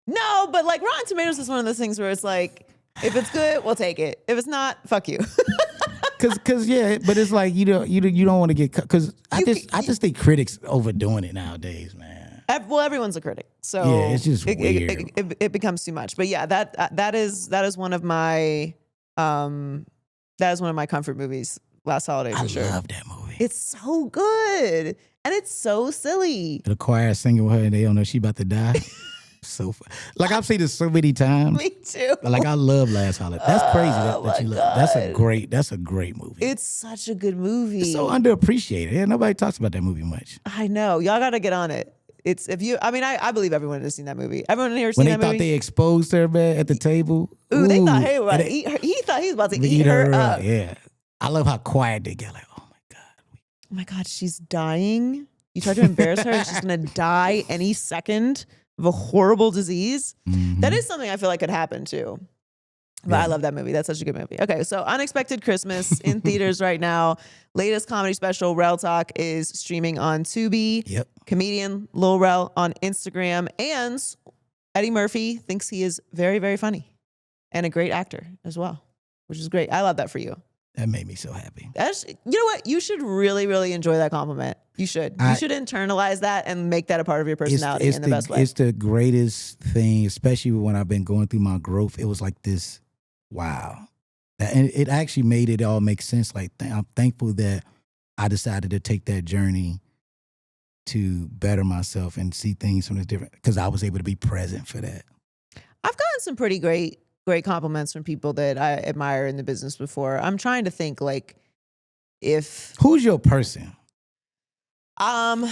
B: No, but like Rotten Tomatoes is one of those things where it's like, if it's good, we'll take it. If it's not, fuck you.
A: Cause yeah, but it's like you don't want to get because I just think critics overdoing it nowadays, man.
B: Well, everyone's a critic, so
A: yeah, it's just weird.
B: It becomes too much. But yeah, that is one of my comfort movies. Last Holiday for sure.
A: I love that movie.
B: It's so good and it's so silly.
A: The choir singing with her and they don't know she about to die. So like I've seen this so many times.
B: Me too.
A: Like I love Last Holiday. That's crazy that you love.
B: God.
A: That's a great movie.
B: It's such a good movie.
A: It's so underappreciated. Yeah, nobody talks about that movie much.
B: I know. Y'all got to get on it. It's I believe everyone has seen that movie. Everyone here seen
A: when
B: that
A: they
B: movie?
A: thought they exposed her, man, at the table.
B: Ooh, they thought he was about to eat her. He thought he was about to eat her up.
A: Yeah. I love how quiet they get. Like, oh my God.
B: oh my God, she's dying. You tried to embarrass her and she's going to die any second of a horrible disease. That is something I feel like could happen too. But I love that movie. That's such a good movie. Okay, so Unexpected Christmas in theaters right now. Latest comedy special, Rel Talk, is streaming on Tubi.
A: Yep.
B: Comedian Lil Rel on Instagram. And Eddie Murphy thinks he is very, very funny and a great actor as well, which is great. I love that for you.
A: That made me so happy.
B: You know what? You should really, really enjoy that compliment. You should. You should internalize that and make that a part of your personality in the best way.
A: It's the greatest thing, especially when I've been going through my growth. It was like this, wow. And it actually made it all make sense. Like, I'm thankful that I decided to take that journey to better myself and see things from a different, because I was able to be present for that.
B: I've gotten some pretty great compliments from people that I admire in the business before. I'm trying to think like if
A: who's your person?
B: Well,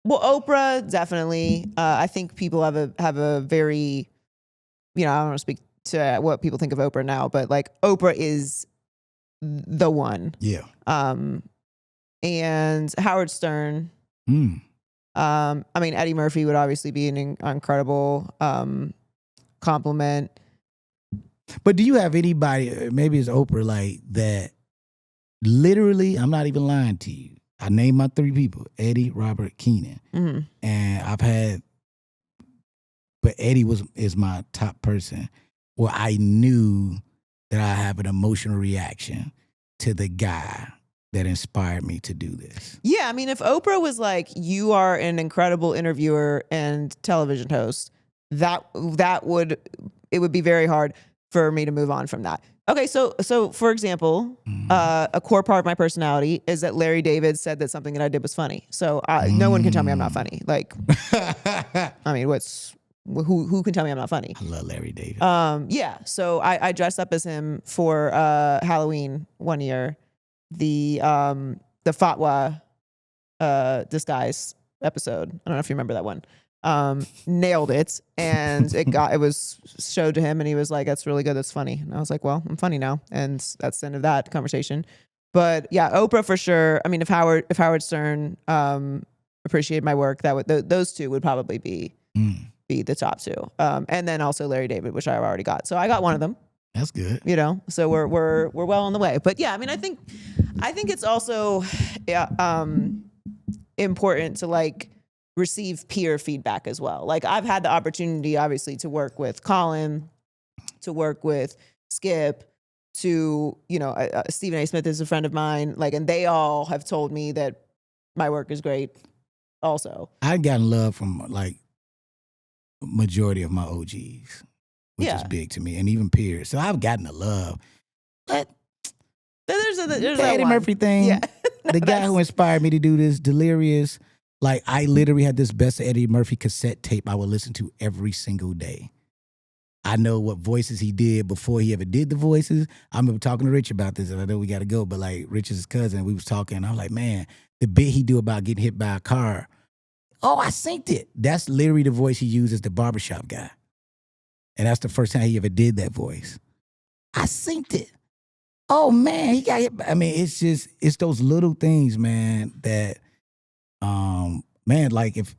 B: Oprah definitely. I think people have a very, I don't want to speak to what people think of Oprah now, but like Oprah is the one.
A: Yeah.
B: And Howard Stern. I mean, Eddie Murphy would obviously be an incredible compliment.
A: But do you have anybody, maybe it's Oprah, like that literally, I'm not even lying to you. I named my 3 people, Eddie, Robert, Keenan. And I've had, but Eddie is my top person where I knew that I have an emotional reaction to the guy that inspired me to do this.
B: Yeah, I mean, if Oprah was like, you are an incredible interviewer and television host, it would be very hard for me to move on from that. Okay, so for example, a core part of my personality is that Larry David said that something that I did was funny. So no one can tell me I'm not funny. Like, I mean, who can tell me I'm not funny?
A: I love Larry David.
B: Yeah, so I dressed up as him for Halloween one year. The Fatwa disguise episode. I don't know if you remember that one. Nailed it, and it was showed to him, and he was like, "That's really good. That's funny." And I was like, "Well, I'm funny now," and that's the end of that conversation. But yeah, Oprah for sure. I mean, if Howard Stern appreciated my work, those two would probably be the top 2. And then also Larry David, which I already got. So I got one of them.
A: That's good.
B: So we're well on the way. But yeah, I mean, I think it's also important to like receive peer feedback as well. Like I've had the opportunity, obviously, to work with Colin, to work with Skip, to Stephen A. Smith is a friend of mine. Like, and they all have told me that my work is great. Also,
A: I've gotten love from like majority of my OGs. Which is big to me, and even peers. So I've gotten the love. But
B: there's
A: the Eddie Murphy thing, the guy who inspired me to do this, Delirious, like I literally had this Best of Eddie Murphy cassette tape I would listen to every single day. I know what voices he did before he ever did the voices. I remember talking to Rich about this, and I know we got to go, but like Rich is his cousin, we was talking, and I was like, man, the bit he do about getting hit by a car, oh, I synced it. That's literally the voice he used as the barbershop guy. And that's the first time he ever did that voice. I synced it. Oh, man, he got hit. I mean, it's those little things, man, that, man, like if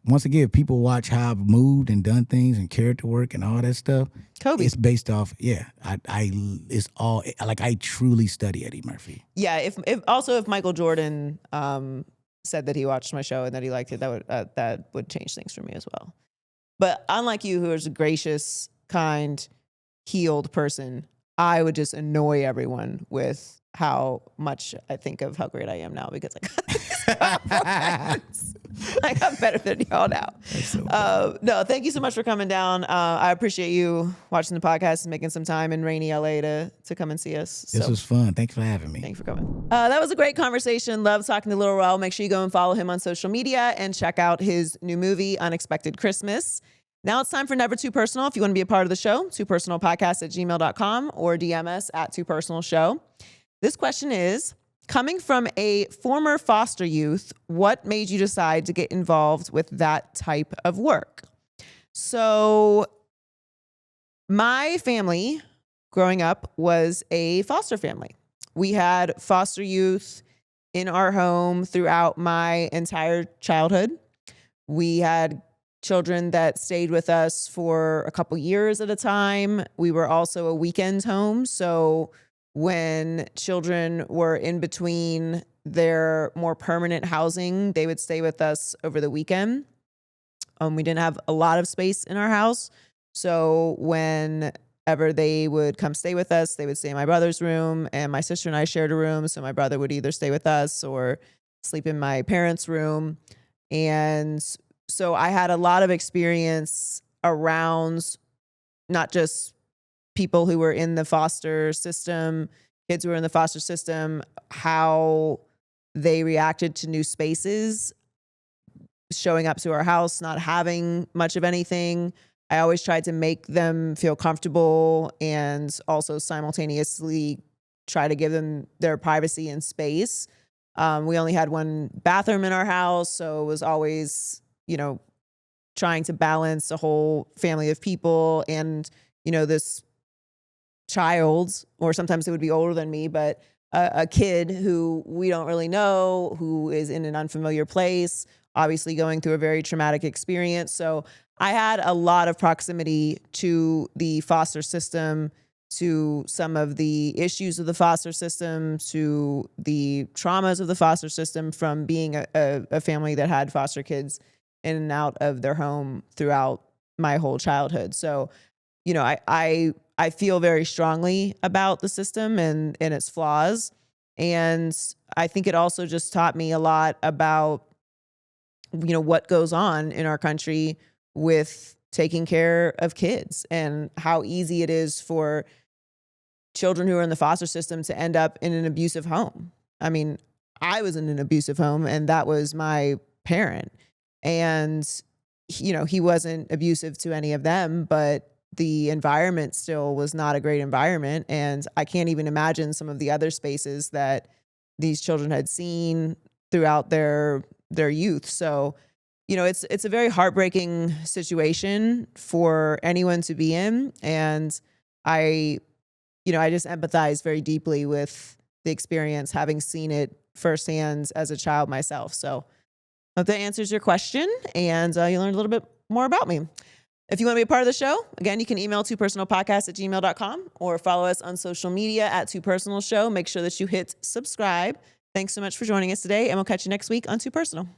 A: people watch how I've moved and done things and character work and all that stuff.
B: Kobe.
A: It's based off, it's all, like I truly study Eddie Murphy.
B: Yeah, if Michael Jordan said that he watched my show and that he liked it, that would change things for me as well. But unlike you, who is a gracious, kind, healed person, I would just annoy everyone with how much I think of how great I am now because I got these I got better than y'all now. No, thank you so much for coming down. I appreciate you watching the podcast and making some time in rainy LA to come and see us.
A: This was fun. Thanks for having me.
B: Thanks for coming. That was a great conversation. Love talking to Lil Rel. Make sure you go and follow him on social media and check out his new movie, Unexpected Christmas. Now it's time for Never Too Personal. If you want to be a part of the show, toopersonalpodcast@gmail.com or DM us at toopersonalshow. This question is, coming from a former foster youth, what made you decide to get involved with that type of work? So my family growing up was a foster family. We had foster youth in our home throughout my entire childhood. We had children that stayed with us for a couple years at a time. We were also a weekend home. So when children were in between their more permanent housing, they would stay with us over the weekend. We didn't have a lot of space in our house. So whenever they would come stay with us, they would stay in my brother's room, and my sister and I shared a room. So my brother would either stay with us or sleep in my parents' room. And so I had a lot of experience around not just people who were in the foster system, kids who were in the foster system, how they reacted to new spaces, showing up to our house, not having much of anything. I always tried to make them feel comfortable and also simultaneously try to give them their privacy and space. We only had one bathroom in our house, so it was always, trying to balance a whole family of people and, this child, or sometimes it would be older than me, but a kid who we don't really know, who is in an unfamiliar place, obviously going through a very traumatic experience. So I had a lot of proximity to the foster system, to some of the issues of the foster system, to the traumas of the foster system from being a family that had foster kids in and out of their home throughout my whole childhood. So, I feel very strongly about the system and its flaws. And I think it also just taught me a lot about, what goes on in our country with taking care of kids and how easy it is for children who are in the foster system to end up in an abusive home. I mean, I was in an abusive home, and that was my parent. And, he wasn't abusive to any of them, but the environment still was not a great environment. And I can't even imagine some of the other spaces that these children had seen throughout their youth. So, it's a very heartbreaking situation for anyone to be in. And I just empathize very deeply with the experience, having seen it firsthand as a child myself. So I hope that answers your question, and you learned a little bit more about me. If you want to be a part of the show, again, you can email twopersonalpodcast@gmail.com or follow us on social media @twopersonalshow. Make sure that you hit subscribe. Thanks so much for joining us today, and we'll catch you next week on Too Personal.